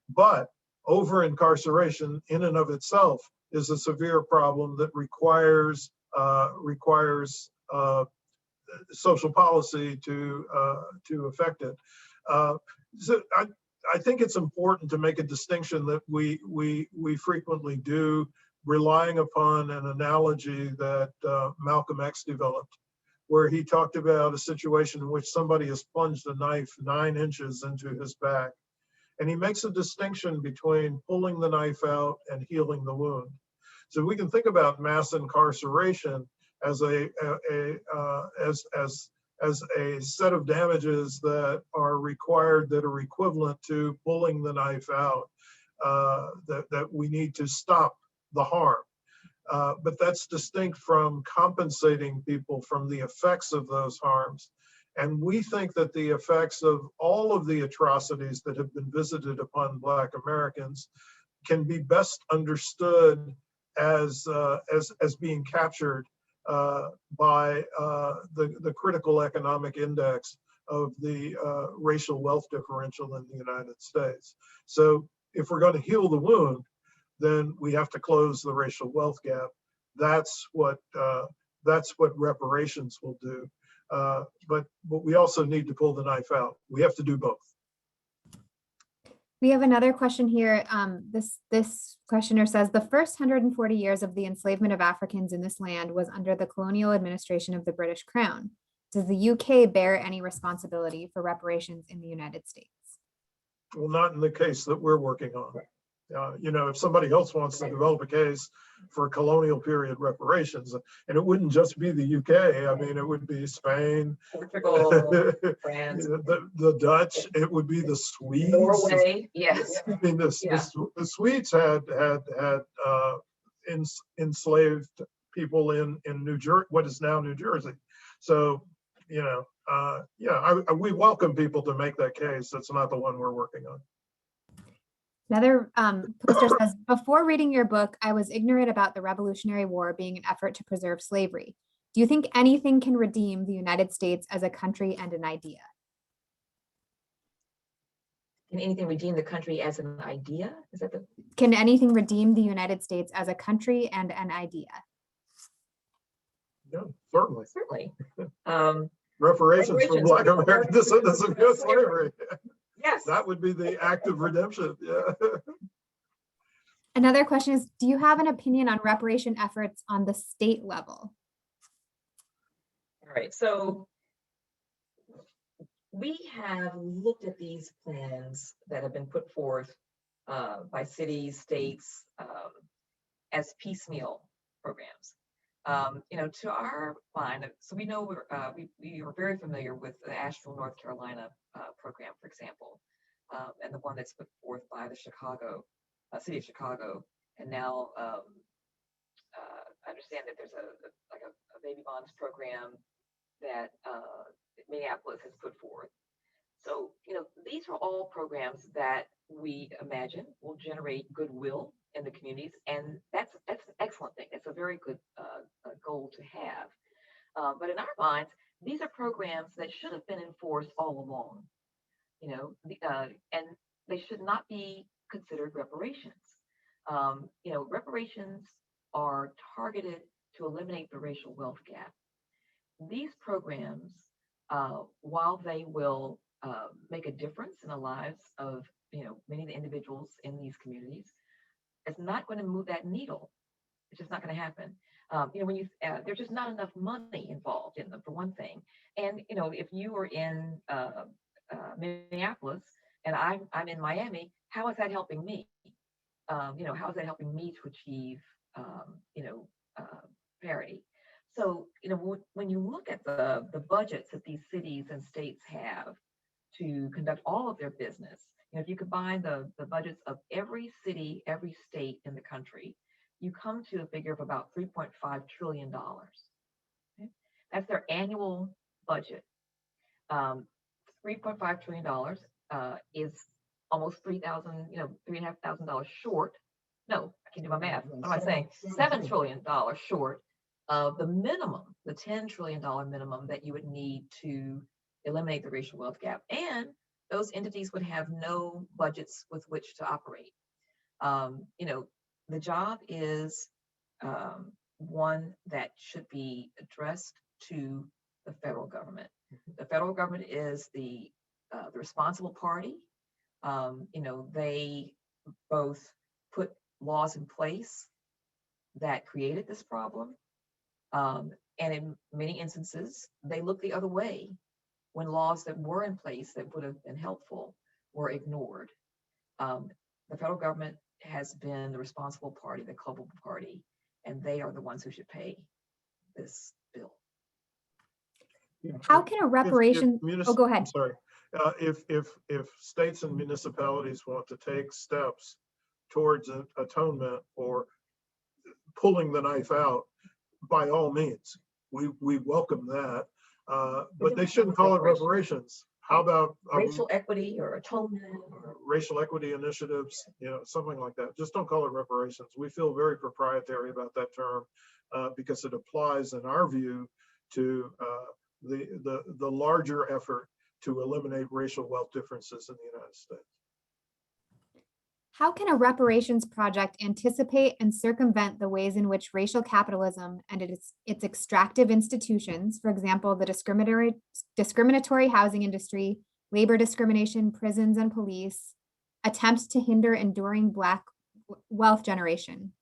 [SPEAKER 2] but over incarceration in and of itself is a severe problem that requires social policy to affect it. So I think it's important to make a distinction that we frequently do, relying upon an analogy that Malcolm X developed, where he talked about a situation in which somebody has plunged a knife 9 inches into his back. And he makes a distinction between pulling the knife out and healing the wound. So we can think about mass incarceration as a set of damages that are required, that are equivalent to pulling the knife out, that we need to stop the harm. But that's distinct from compensating people from the effects of those harms. And we think that the effects of all of the atrocities that have been visited upon Black Americans can be best understood as being captured by the critical economic index of the racial wealth differential in the United States. So if we're going to heal the wound, then we have to close the racial wealth gap. That's what reparations will do. But we also need to pull the knife out. We have to do both.
[SPEAKER 1] We have another question here. This questioner says, the first 140 years of the enslavement of Africans in this land was under the colonial administration of the British Crown. Does the UK bear any responsibility for reparations in the United States?
[SPEAKER 2] Well, not in the case that we're working on. You know, if somebody else wants to develop a case for colonial period reparations, and it wouldn't just be the UK, I mean, it would be Spain,
[SPEAKER 3] Portugal, France,
[SPEAKER 2] the Dutch, it would be the Swedes.
[SPEAKER 3] Norway, yes.
[SPEAKER 2] I mean, the Swedes had enslaved people in New Jersey, what is now New Jersey. So, you know, yeah, we welcome people to make that case. That's not the one we're working on.
[SPEAKER 1] Another poster says, before reading your book, I was ignorant about the Revolutionary War being an effort to preserve slavery. Do you think anything can redeem the United States as a country and an idea?
[SPEAKER 3] Can anything redeem the country as an idea? Is that the?
[SPEAKER 1] Can anything redeem the United States as a country and an idea?
[SPEAKER 2] Yeah, certainly.
[SPEAKER 3] Certainly.
[SPEAKER 2] Reparations for Black American descendants of U.S. slavery.
[SPEAKER 3] Yes.
[SPEAKER 2] That would be the act of redemption. Yeah.
[SPEAKER 1] Another question is, do you have an opinion on reparation efforts on the state level?
[SPEAKER 3] All right, so we have looked at these plans that have been put forth by cities, states, as piecemeal programs. You know, to our mind, so we know we are very familiar with the Asheville, North Carolina program, for example, and the one that's put forth by the city of Chicago. And now I understand that there's a baby bonds program that Minneapolis has put forth. So, you know, these are all programs that we imagine will generate goodwill in the communities, and that's an excellent thing. It's a very good goal to have. But in our minds, these are programs that should have been enforced all along, you know, and they should not be considered reparations. You know, reparations are targeted to eliminate the racial wealth gap. These programs, while they will make a difference in the lives of, you know, many of the individuals in these communities, it's not going to move that needle. It's just not going to happen. You know, when there's just not enough money involved in them, for one thing. And, you know, if you were in Minneapolis and I'm in Miami, how is that helping me? You know, how is that helping me to achieve, you know, parity? So, you know, when you look at the budgets that these cities and states have to conduct all of their business, you know, if you combine the budgets of every city, every state in the country, you come to a figure of about $3.5 trillion. Okay? That's their annual budget. $3.5 trillion is almost $3,500 short. No, I can't do my math. What am I saying? $7 trillion short of the minimum, the $10 trillion minimum that you would need to eliminate the racial wealth gap. And those entities would have no budgets with which to operate. You know, the job is one that should be addressed to the federal government. The federal government is the responsible party. You know, they both put laws in place that created this problem. And in many instances, they look the other way when laws that were in place that would have been helpful were ignored. The federal government has been the responsible party, the culpable party, and they are the ones who should pay this bill.
[SPEAKER 1] How can a reparation? Oh, go ahead.
[SPEAKER 2] I'm sorry. If states and municipalities want to take steps towards atonement or pulling the knife out, by all means, we welcome that. But they shouldn't call it reparations. How about
[SPEAKER 3] racial equity or atonement?
[SPEAKER 2] Racial equity initiatives, you know, something like that. Just don't call it reparations. We feel very proprietary about that term because it applies, in our view, to the larger effort to eliminate racial wealth differences in the United States.
[SPEAKER 1] How can a reparations project anticipate and circumvent the ways in which racial capitalism and its extractive institutions, for example, the discriminatory housing industry, labor discrimination, prisons, and police, attempt to hinder enduring Black wealth generation?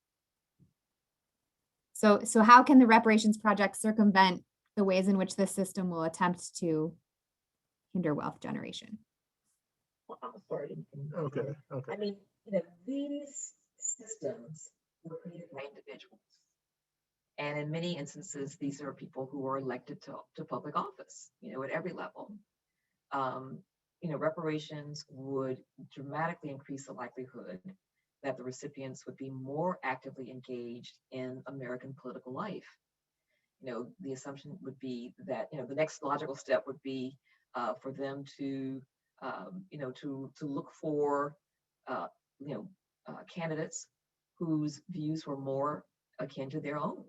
[SPEAKER 1] So how can the reparations project circumvent the ways in which this system will attempt to hinder wealth generation?
[SPEAKER 3] I'm sorry.
[SPEAKER 2] Okay, okay.
[SPEAKER 3] I mean, these systems were created by individuals. And in many instances, these are people who are elected to public office, at every level. Reparations would dramatically increase the likelihood that the recipients would be more actively engaged in American political life. The assumption would be that, the next logical step would be for them to, to look for, candidates whose views were more akin to their own.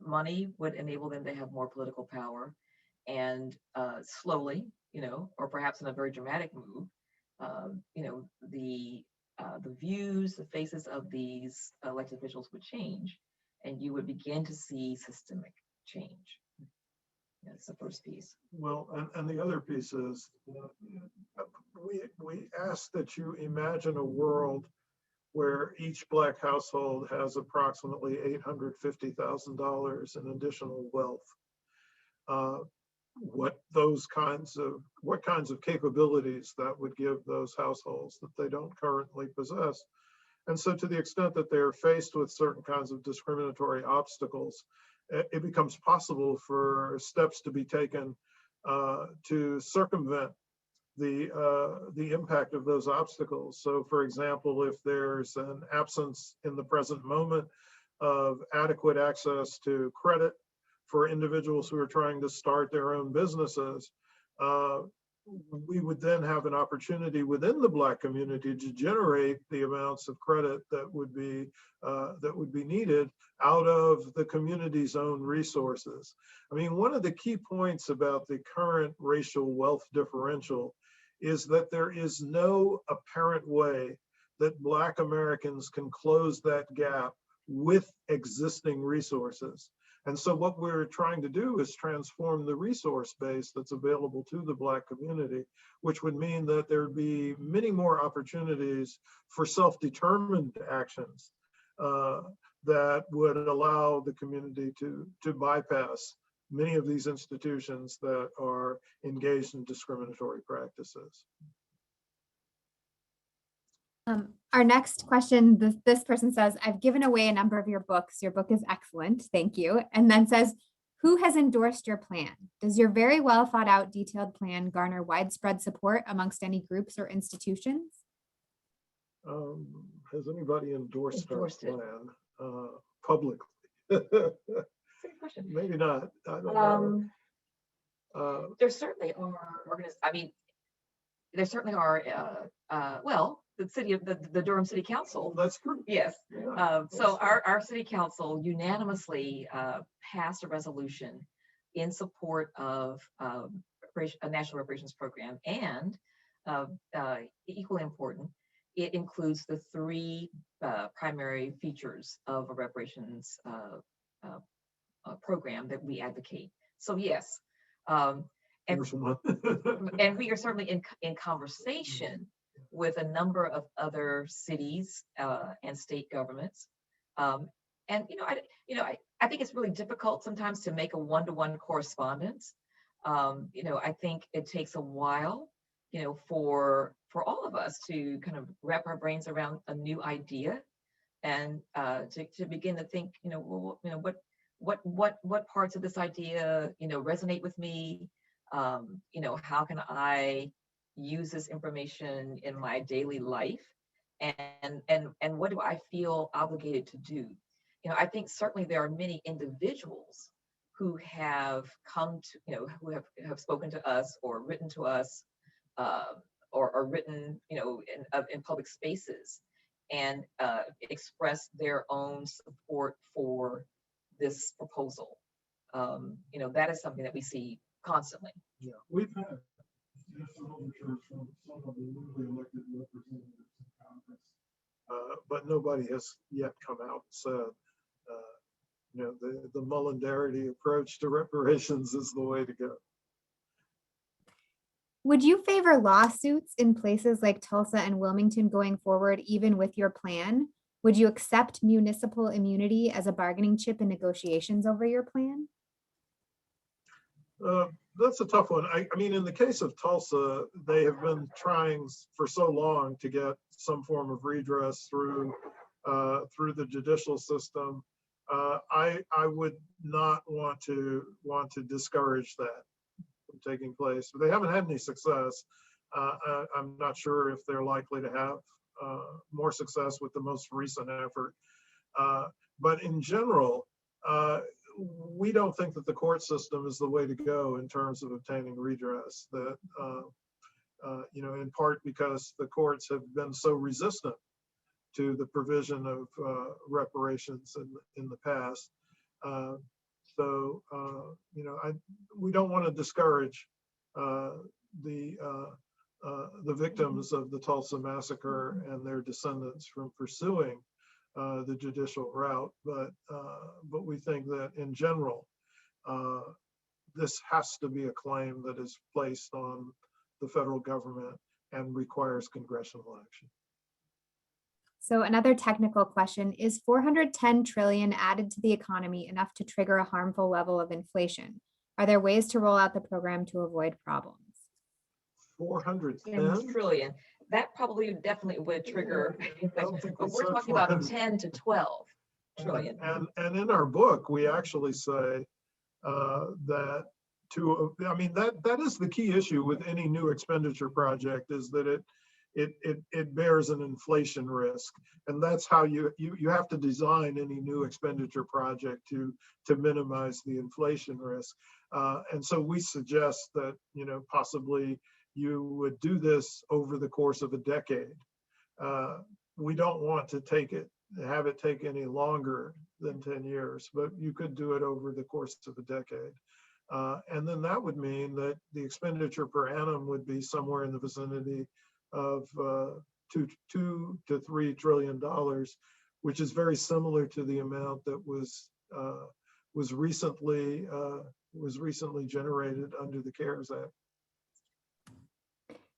[SPEAKER 3] Money would enable them to have more political power, and slowly, or perhaps in a very dramatic move, the views, the faces of these elected officials would change, and you would begin to see systemic change. That's the first piece.
[SPEAKER 2] Well, and the other piece is, we ask that you imagine a world where each Black household has approximately $850,000 in additional wealth. What kinds of capabilities that would give those households that they don't currently possess. And so to the extent that they're faced with certain kinds of discriminatory obstacles, it becomes possible for steps to be taken to circumvent the impact of those obstacles. So for example, if there's an absence in the present moment of adequate access to credit for individuals who are trying to start their own businesses, we would then have an opportunity within the Black community to generate the amounts of credit that would be needed out of the community's own resources. I mean, one of the key points about the current racial wealth differential is that there is no apparent way that Black Americans can close that gap with existing resources. And so what we're trying to do is transform the resource base that's available to the Black community, which would mean that there'd be many more opportunities for self-determined actions that would allow the community to bypass many of these institutions that are engaged in discriminatory practices.
[SPEAKER 1] Our next question, this person says, I've given away a number of your books. Your book is excellent. Thank you. And then says, who has endorsed your plan? Does your very well thought out detailed plan garner widespread support amongst any groups or institutions?
[SPEAKER 2] Has anybody endorsed our
[SPEAKER 3] it
[SPEAKER 2] plan publicly?
[SPEAKER 3] Same question.
[SPEAKER 2] Maybe not. I don't know.
[SPEAKER 3] There certainly are there certainly are, well, the Durham City Council.
[SPEAKER 2] That's true.
[SPEAKER 3] Yes.
[SPEAKER 2] Yeah,
[SPEAKER 3] So our city council unanimously passed a resolution in support of a national reparations program, and equally important, it includes the three primary features of a reparations program that we advocate. So yes, and we are certainly in conversation with a number of other cities and state governments. And I think it's really difficult sometimes to make a one-to-one correspondence. I think it takes a while, for all of us to kind of wrap our brains around a new idea, and to begin to think, what parts of this idea, resonate with me. How can I use this information in my daily life, and what do I feel obligated to do? I think certainly there are many individuals who have come to, who have spoken to us or written to us, or written, in public spaces, and express their own support for this proposal. That is something that we see constantly.
[SPEAKER 2] Yeah, we've had some overtures from some of the newly elected representatives in Congress, but nobody has yet come out and said, the Mullen Darity approach to reparations is the way to go.
[SPEAKER 1] Would you favor lawsuits in places like Tulsa and Wilmington going forward, even with your plan? Would you accept municipal immunity as a bargaining chip in negotiations over your plan?
[SPEAKER 2] That's a tough one. I mean, in the case of Tulsa, they have been trying for so long to get some form of redress through the judicial system. I would not want to discourage that from taking place. They haven't had any success. I'm not sure if they're likely to have more success with the most recent effort. But in general, we don't think that the court system is the way to go in terms of obtaining redress. That in part because the courts have been so resistant to the provision of reparations in the past. We don't want to discourage the victims of the Tulsa massacre and their descendants from pursuing the judicial route, but we think that in general, this has to be a claim that is placed on the federal government and requires congressional action.
[SPEAKER 1] So another technical question, is 410 trillion added to the economy enough to trigger a harmful level of inflation? Are there ways to roll out the program to avoid problems?
[SPEAKER 2] 410
[SPEAKER 3] trillion. That probably definitely would trigger. But we're talking about 10 to 12 trillion.
[SPEAKER 2] And in our book, we actually say that that is the key issue with any new expenditure project, is that it bears an inflation risk, and that's how you have to design any new expenditure project to minimize the inflation risk. And so we suggest that possibly you would do this over the course of a decade. We don't want to have it take any longer than 10 years, but you could do it over the course of a decade. And then that would mean that the expenditure per annum would be somewhere in the vicinity of $2 to $3 trillion, which is very similar to the amount that was recently generated under the CARES Act.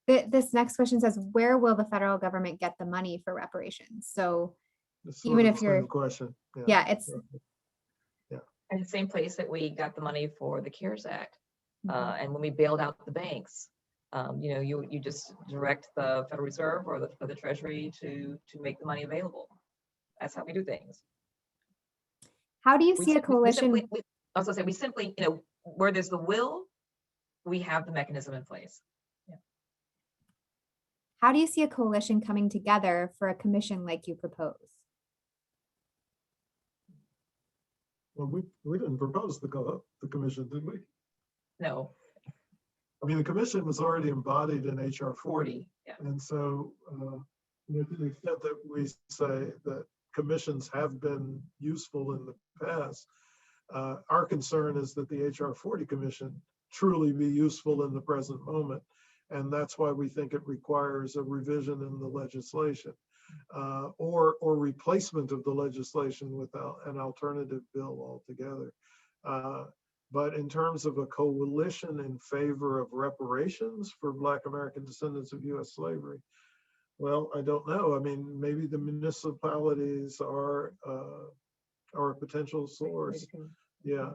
[SPEAKER 1] This next question says, where will the federal government get the money for reparations? So even if you're
[SPEAKER 2] question,
[SPEAKER 1] it's
[SPEAKER 3] in the same place that we got the money for the CARES Act, and when we bailed out the banks, you just direct the Federal Reserve or the Treasury to make the money available. That's how we do things.
[SPEAKER 1] How do you see a coalition?
[SPEAKER 3] We simply, where there's the will, we have the mechanism in place.
[SPEAKER 1] How do you see a coalition coming together for a commission like you propose?
[SPEAKER 2] Well, we didn't propose the commission, did we?
[SPEAKER 3] No.
[SPEAKER 2] I mean, the commission was already embodied in HR 40.
[SPEAKER 3] Yeah.
[SPEAKER 2] And so, to the extent that we say that commissions have been useful in the past, our concern is that the HR 40 commission truly be useful in the present moment. And that's why we think it requires a revision in the legislation, or replacement of the legislation with an alternative bill altogether. But in terms of a coalition in favor of reparations for Black American descendants of U.S. slavery, well, I don't know. I mean, maybe the municipalities are a potential source. Yeah.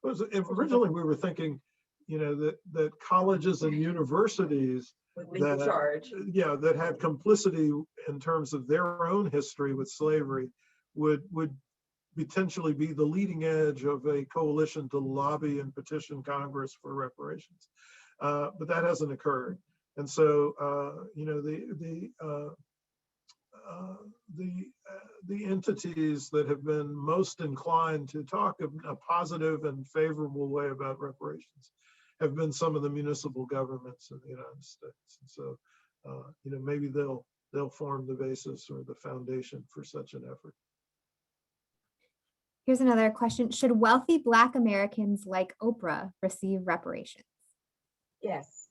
[SPEAKER 2] Originally, we were thinking, that colleges and universities that had complicity in terms of their own history with slavery would potentially be the leading edge of a coalition to lobby and petition Congress for reparations. But that hasn't occurred. And so, the entities that have been most inclined to talk in a positive and favorable way about reparations have been some of the municipal governments in the United States. And so, maybe they'll form the basis or the foundation for such an effort.
[SPEAKER 1] Here's another question. Should wealthy Black Americans like Oprah receive reparations?
[SPEAKER 3] Yes.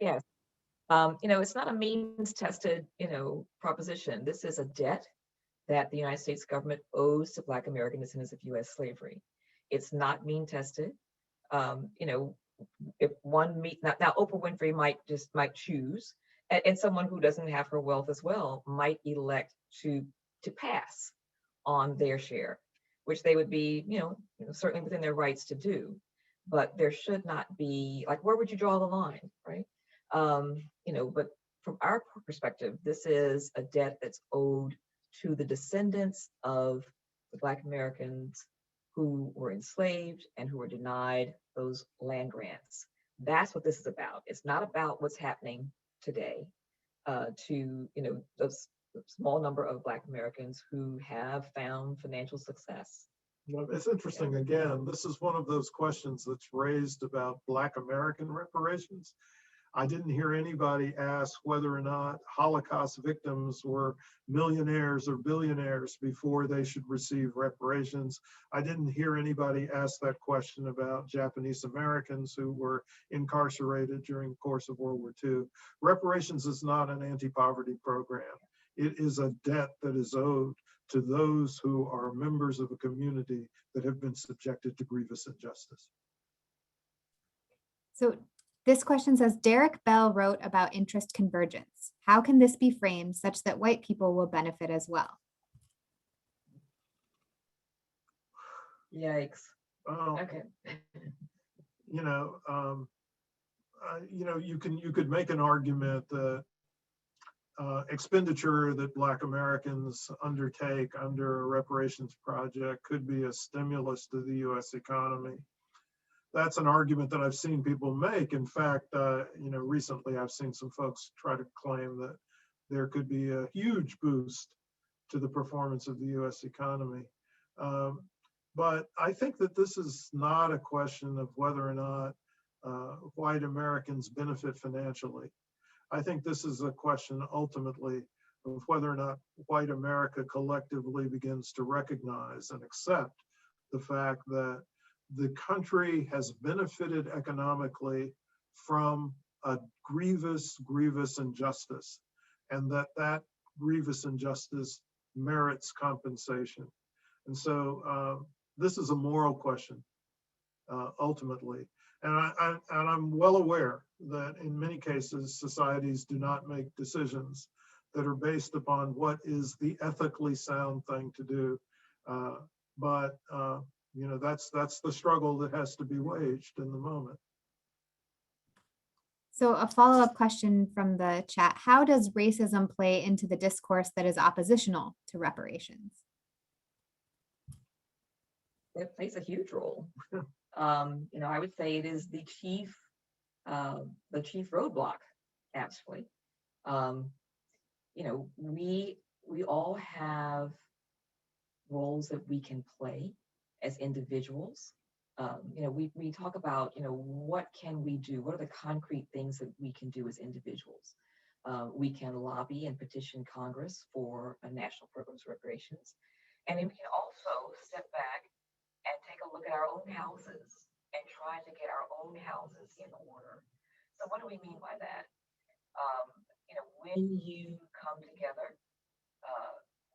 [SPEAKER 3] Yes. It's not a means tested, proposition. This is a debt that the United States government owes to Black American descendants of U.S. slavery. It's not mean tested. If one now Oprah Winfrey might choose, and someone who doesn't have her wealth as well might elect to pass on their share, which they would be, certainly within their rights to do. but there should not be, like, where would you draw the line, right? But from our perspective, this is a debt that's owed to the descendants of the Black Americans who were enslaved and who were denied those land grants. That's what this is about. It's not about what's happening today to those small number of Black Americans who have found financial success.
[SPEAKER 2] Well, it's interesting. Again, this is one of those questions that's raised about Black American reparations. I didn't hear anybody ask whether or not Holocaust victims were millionaires or billionaires before they should receive reparations. I didn't hear anybody ask that question about Japanese Americans who were incarcerated during the course of World War II. Reparations is not an anti-poverty program. It is a debt that is owed to those who are members of a community that have been subjected to grievous injustice.
[SPEAKER 1] So this question says, Derek Bell wrote about interest convergence. How can this be framed such that white people will benefit as well?
[SPEAKER 3] Yikes.
[SPEAKER 2] Okay. You could make an argument that expenditure that Black Americans undertake under a reparations project could be a stimulus to the U.S. economy. That's an argument that I've seen people make. In fact, recently I've seen some folks try to claim that there could be a huge boost to the performance of the U.S. economy. But I think that this is not a question of whether or not white Americans benefit financially. I think this is a question ultimately of whether or not white America collectively begins to recognize and accept the fact that the country has benefited economically from a grievous injustice, and that grievous injustice merits compensation. And so this is a moral question, ultimately. And I'm well aware that in many cases, societies do not make decisions that are based upon what is the ethically sound thing to do. But that's the struggle that has to be waged in the moment.
[SPEAKER 1] So a follow-up question from the chat, how does racism play into the discourse that is oppositional to reparations?
[SPEAKER 3] It plays a huge role. I would say it is the chief roadblock, actually. We all have roles that we can play as individuals. We talk about, what can we do? What are the concrete things that we can do as individuals? We can lobby and petition Congress for a national program of reparations. And then we can also step back and take a look at our own houses and try to get our own houses in order. So what do we mean by that? When you come together,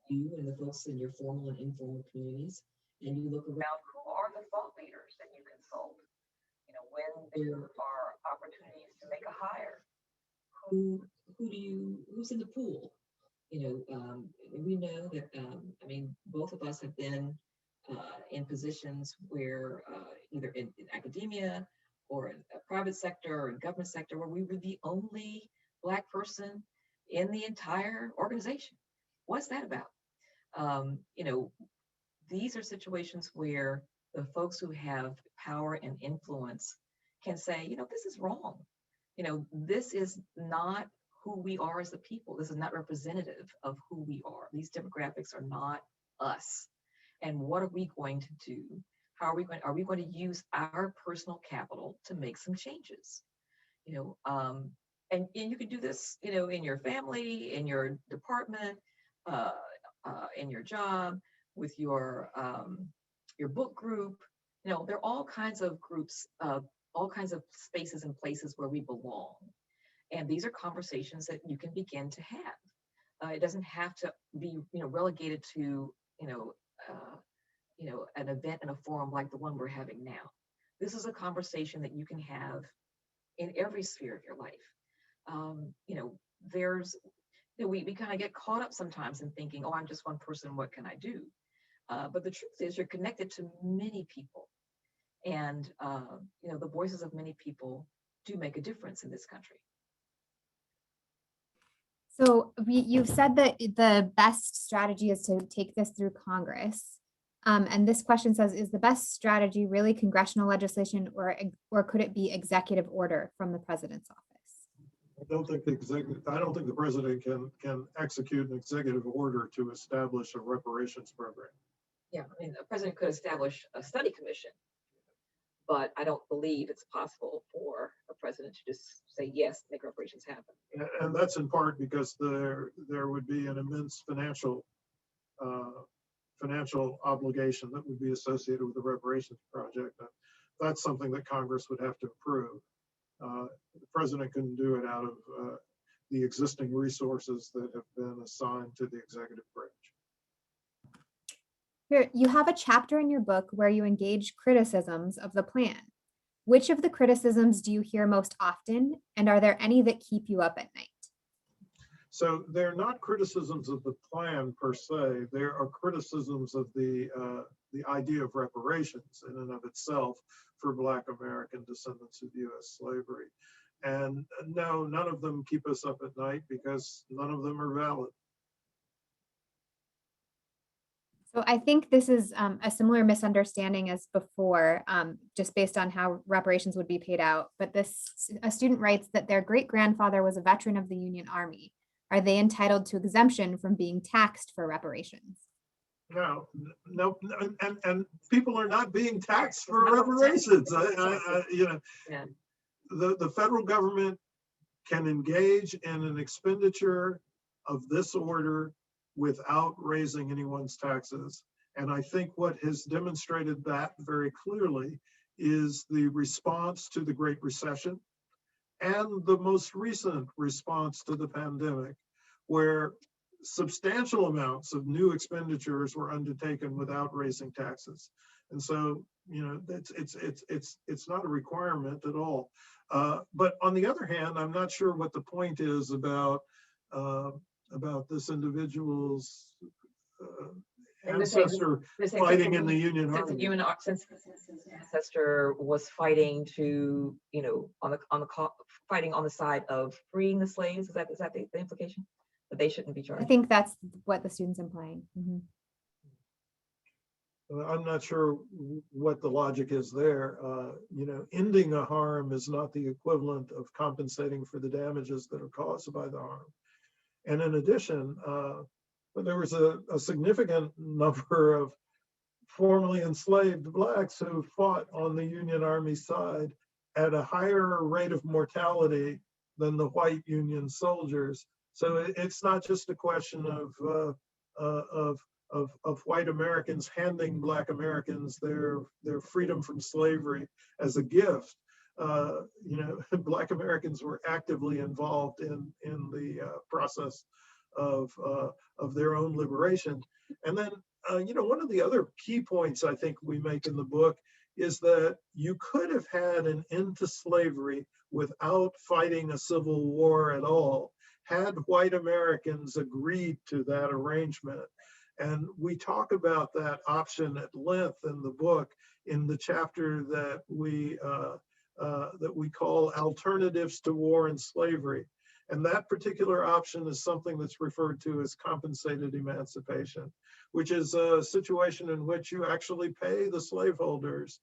[SPEAKER 3] you and the folks in your formal and informal communities, and you look around, who are the thought leaders that you consult? When there are opportunities to make a hire, who's in the pool? We know that, both of us have been in positions where either in academia or in a private sector or in government sector where we were the only Black person in the entire organization. What's that about? These are situations where the folks who have power and influence can say, this is wrong. This is not who we are as a people. This is not representative of who we are. These demographics are not us. And what are we going to do? Are we going to use our personal capital to make some changes? And you can do this, in your family, in your department, in your job, with your book group. There are all kinds of groups, all kinds of spaces and places where we belong. And these are conversations that you can begin to have. It doesn't have to be, relegated to, an event in a forum like the one we're having now. This is a conversation that you can have in every sphere of your life. We kind of get caught up sometimes in thinking, oh, I'm just one person, what can I do? But the truth is you're connected to many people. And the voices of many people do make a difference in this country.
[SPEAKER 1] So you've said that the best strategy is to take this through Congress. And this question says, is the best strategy really congressional legislation, or could it be executive order from the president's office?
[SPEAKER 2] I don't think the president can execute an executive order to establish a reparations program.
[SPEAKER 3] Yeah, I mean, the president could establish a study commission, but I don't believe it's possible for a president to just say, yes, make reparations happen.
[SPEAKER 2] And that's in part because there would be an immense financial obligation that would be associated with the reparations project. That's something that Congress would have to approve. The president couldn't do it out of the existing resources that have been assigned to the executive branch.
[SPEAKER 1] Here, you have a chapter in your book where you engage criticisms of the plan. Which of the criticisms do you hear most often, and are there any that keep you up at night?
[SPEAKER 2] So they're not criticisms of the plan per se. There are criticisms of the idea of reparations in and of itself for Black American descendants of U.S. slavery. And no, none of them keep us up at night because none of them are valid.
[SPEAKER 1] So I think this is a similar misunderstanding as before, just based on how reparations would be paid out. But a student writes that their great-grandfather was a veteran of the Union Army. Are they entitled to exemption from being taxed for reparations?
[SPEAKER 2] No, and people are not being taxed for reparations.
[SPEAKER 3] Yeah.
[SPEAKER 2] The federal government can engage in an expenditure of this order without raising anyone's taxes. And I think what has demonstrated that very clearly is the response to the Great Recession and the most recent response to the pandemic, where substantial amounts of new expenditures were undertaken without raising taxes. And so, it's not a requirement at all. But on the other hand, I'm not sure what the point is about this individual's ancestor fighting in the Union Army.
[SPEAKER 3] Since his ancestor was fighting fighting on the side of freeing the slaves, is that the implication? That they shouldn't be charged?
[SPEAKER 1] I think that's what the student's implying. Mm-hmm.
[SPEAKER 2] I'm not sure what the logic is there. Ending a harm is not the equivalent of compensating for the damages that are caused by the harm. And in addition, there was a significant number of formerly enslaved Blacks who fought on the Union Army side at a higher rate of mortality than the white Union soldiers. So it's not just a question of white Americans handing Black Americans their freedom from slavery as a gift. Black Americans were actively involved in the process of their own liberation. And then, one of the other key points I think we make in the book is that you could have had an end to slavery without fighting a civil war at all, had white Americans agreed to that arrangement. And we talk about that option at length in the book in the chapter that we call Alternatives to War and Slavery. And that particular option is something that's referred to as compensated emancipation, which is a situation in which you actually pay the slaveholders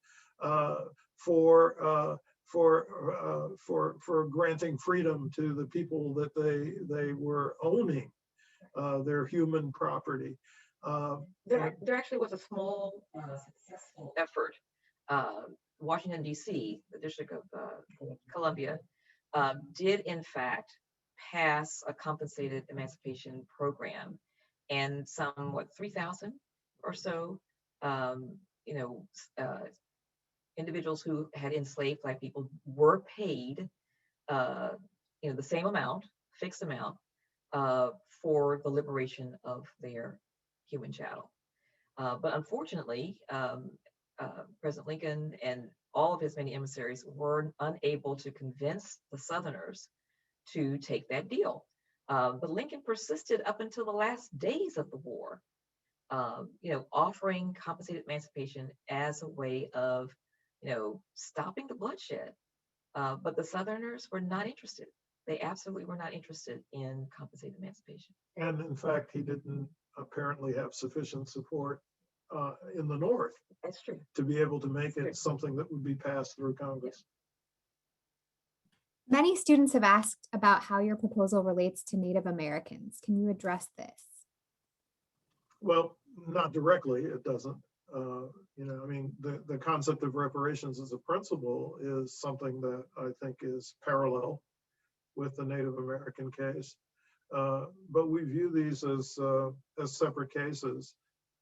[SPEAKER 2] for granting freedom to the people that they were owning their human property.
[SPEAKER 3] There actually was a small successful effort. Washington, D.C., the District of Columbia, did in fact pass a compensated emancipation program, and some 3,000 or so individuals who had enslaved Black people were paid the same amount, fixed amount, for the liberation of their human chattel. But unfortunately, President Lincoln and all of his many emissaries were unable to convince the Southerners to take that deal. But Lincoln persisted up until the last days of the war, offering compensated emancipation as a way of, stopping the bloodshed. But the Southerners were not interested. They absolutely were not interested in compensated emancipation.
[SPEAKER 2] And in fact, he didn't apparently have sufficient support in the North.
[SPEAKER 3] That's true.
[SPEAKER 2] To be able to make it something that would be passed through Congress.
[SPEAKER 1] Many students have asked about how your proposal relates to Native Americans. Can you address this?
[SPEAKER 2] Well, not directly, it doesn't. I mean, the concept of reparations as a principle is something that I think is parallel with the Native American case. But we view these as separate cases.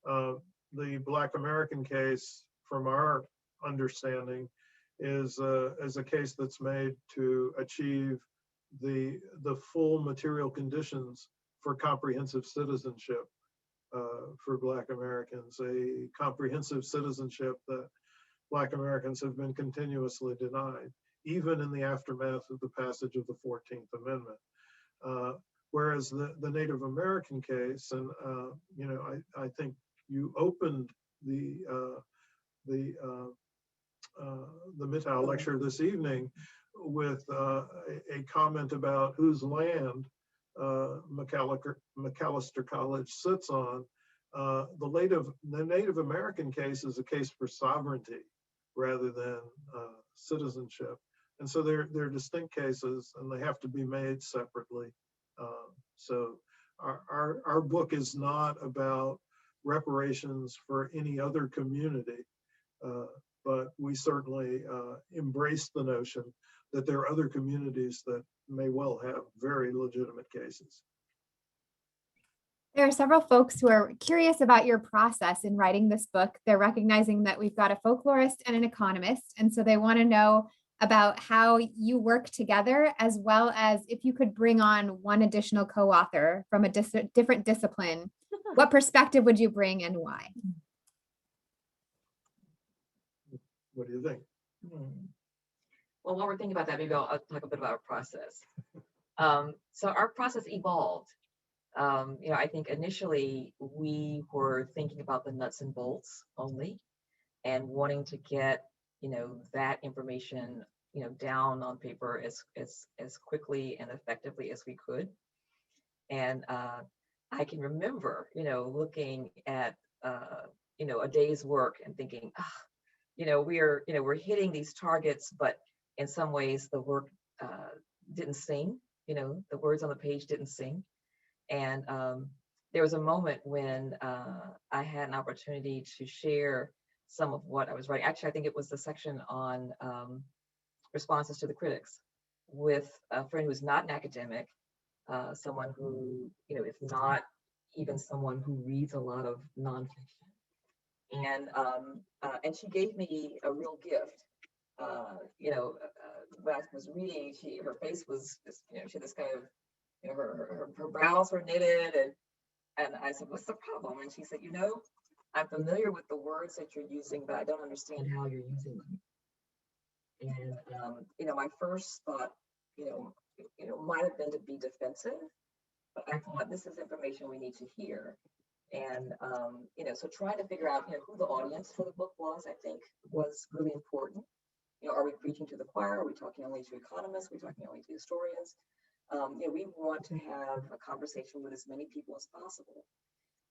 [SPEAKER 2] The Black American case, from our understanding, is a case that's made to achieve the full material conditions for comprehensive citizenship for Black Americans, a comprehensive citizenship that Black Americans have been continuously denied, even in the aftermath of the passage of the 14th Amendment. Whereas the Native American case, and I think you opened the Mitau lecture this evening with a comment about whose land Macalester College sits on. The Native American case is a case for sovereignty rather than citizenship. And so they're distinct cases and they have to be made separately. So our book is not about reparations for any other community, but we certainly embrace the notion that there are other communities that may well have very legitimate cases.
[SPEAKER 1] There are several folks who are curious about your process in writing this book. They're recognizing that we've got a folklorist and an economist, and so they want to know about how you work together, as well as if you could bring on one additional co-author from a different discipline, what perspective would you bring and why?
[SPEAKER 2] What do you think?
[SPEAKER 3] Well, while we're thinking about that, maybe I'll talk a bit about our process. So our process evolved. I think initially we were thinking about the nuts and bolts only and wanting to get, that information, down on paper as quickly and effectively as we could. And I can remember, looking at, a day's work and thinking, we're hitting these targets, but in some ways the work didn't sing, the words on the page didn't sing. And there was a moment when I had an opportunity to share some of what I was writing. Actually, I think it was the section on responses to the critics with a friend who's not an academic, someone who, if not even someone who reads a lot of nonfiction. And she gave me a real gift. When I was reading, her face was just, she had this kind of, her brows were knitted, and I said, "What's the problem?" And she said, "I'm familiar with the words that you're using, but I don't understand how you're using them." And my first thought, might have been to be defensive, but I thought this is information we need to hear. And so trying to figure out who the audience for the book was, I think, was really important. Are we preaching to the choir? Are we talking only to economists? Are we talking only to historians? We want to have a conversation with as many people as possible.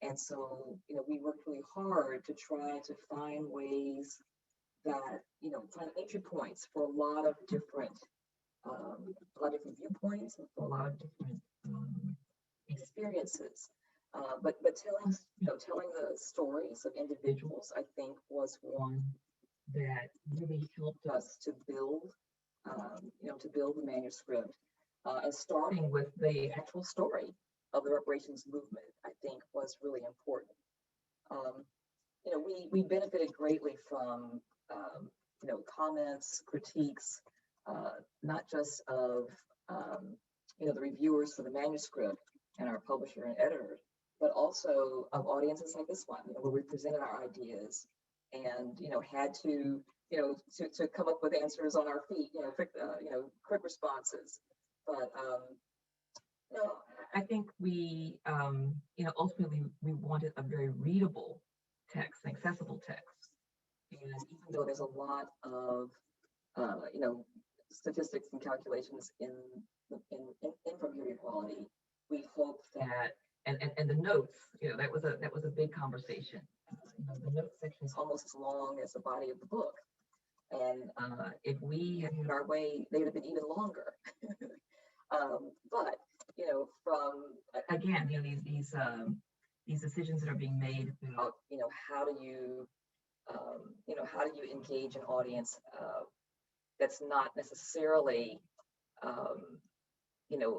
[SPEAKER 3] And so, we worked really hard to try to find ways that, find entry points for a lot of different viewpoints and for a lot of different experiences. But telling the stories of individuals, I think, was one that really helped us to build, the manuscript. And starting with the actual story of the reparations movement, I think, was really important. We benefited greatly from, comments, critiques, not just of, the reviewers for the manuscript and our publisher and editor, but also of audiences like this one, where we presented our ideas and, had to come up with answers on our feet, quick responses. But I think we, ultimately we wanted a very readable text, an accessible text, And even though there's a lot of, statistics and calculations in from equality, we hope that, and the notes, that was a big conversation. The notes section is almost as long as the body of the book. And if we had had our way, they would have been even longer. But from again, these decisions that are being made about how do you engage an audience that's not necessarily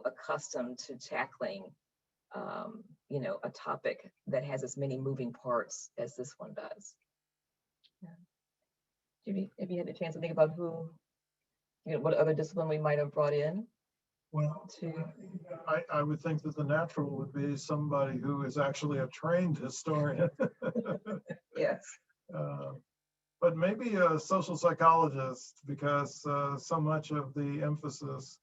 [SPEAKER 3] accustomed to tackling a topic that has as many moving parts as this one does. Yeah. Have you had a chance to think about who, what other discipline we might have brought in?
[SPEAKER 2] Well, I would think that the natural would be somebody who is actually a trained historian.
[SPEAKER 3] Yes.
[SPEAKER 2] But maybe a social psychologist, because so much of the emphasis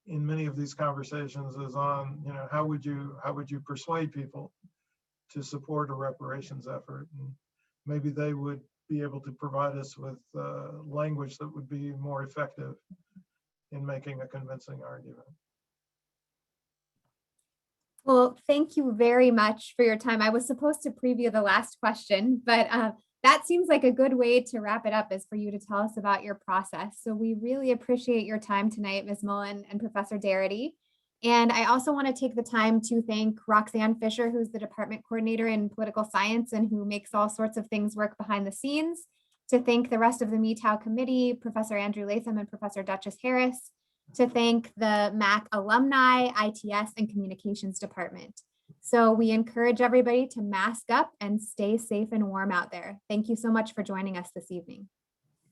[SPEAKER 2] in many of these conversations is on, how would you persuade people to support a reparations effort? And maybe they would be able to provide us with language that would be more effective in making a convincing argument.
[SPEAKER 1] Well, thank you very much for your time. I was supposed to preview the last question, but that seems like a good way to wrap it up, is for you to tell us about your process. So we really appreciate your time tonight, Ms. Mullen and Professor Darity. And I also want to take the time to thank Roxanne Fisher, who's the department coordinator in political science and who makes all sorts of things work behind the scenes, to thank the rest of the Mitau committee, Professor Andrew Latham and Professor Duchess Harris, to thank the MAC alumni, ITS, and communications department. So we encourage everybody to mask up and stay safe and warm out there. Thank you so much for joining us this evening.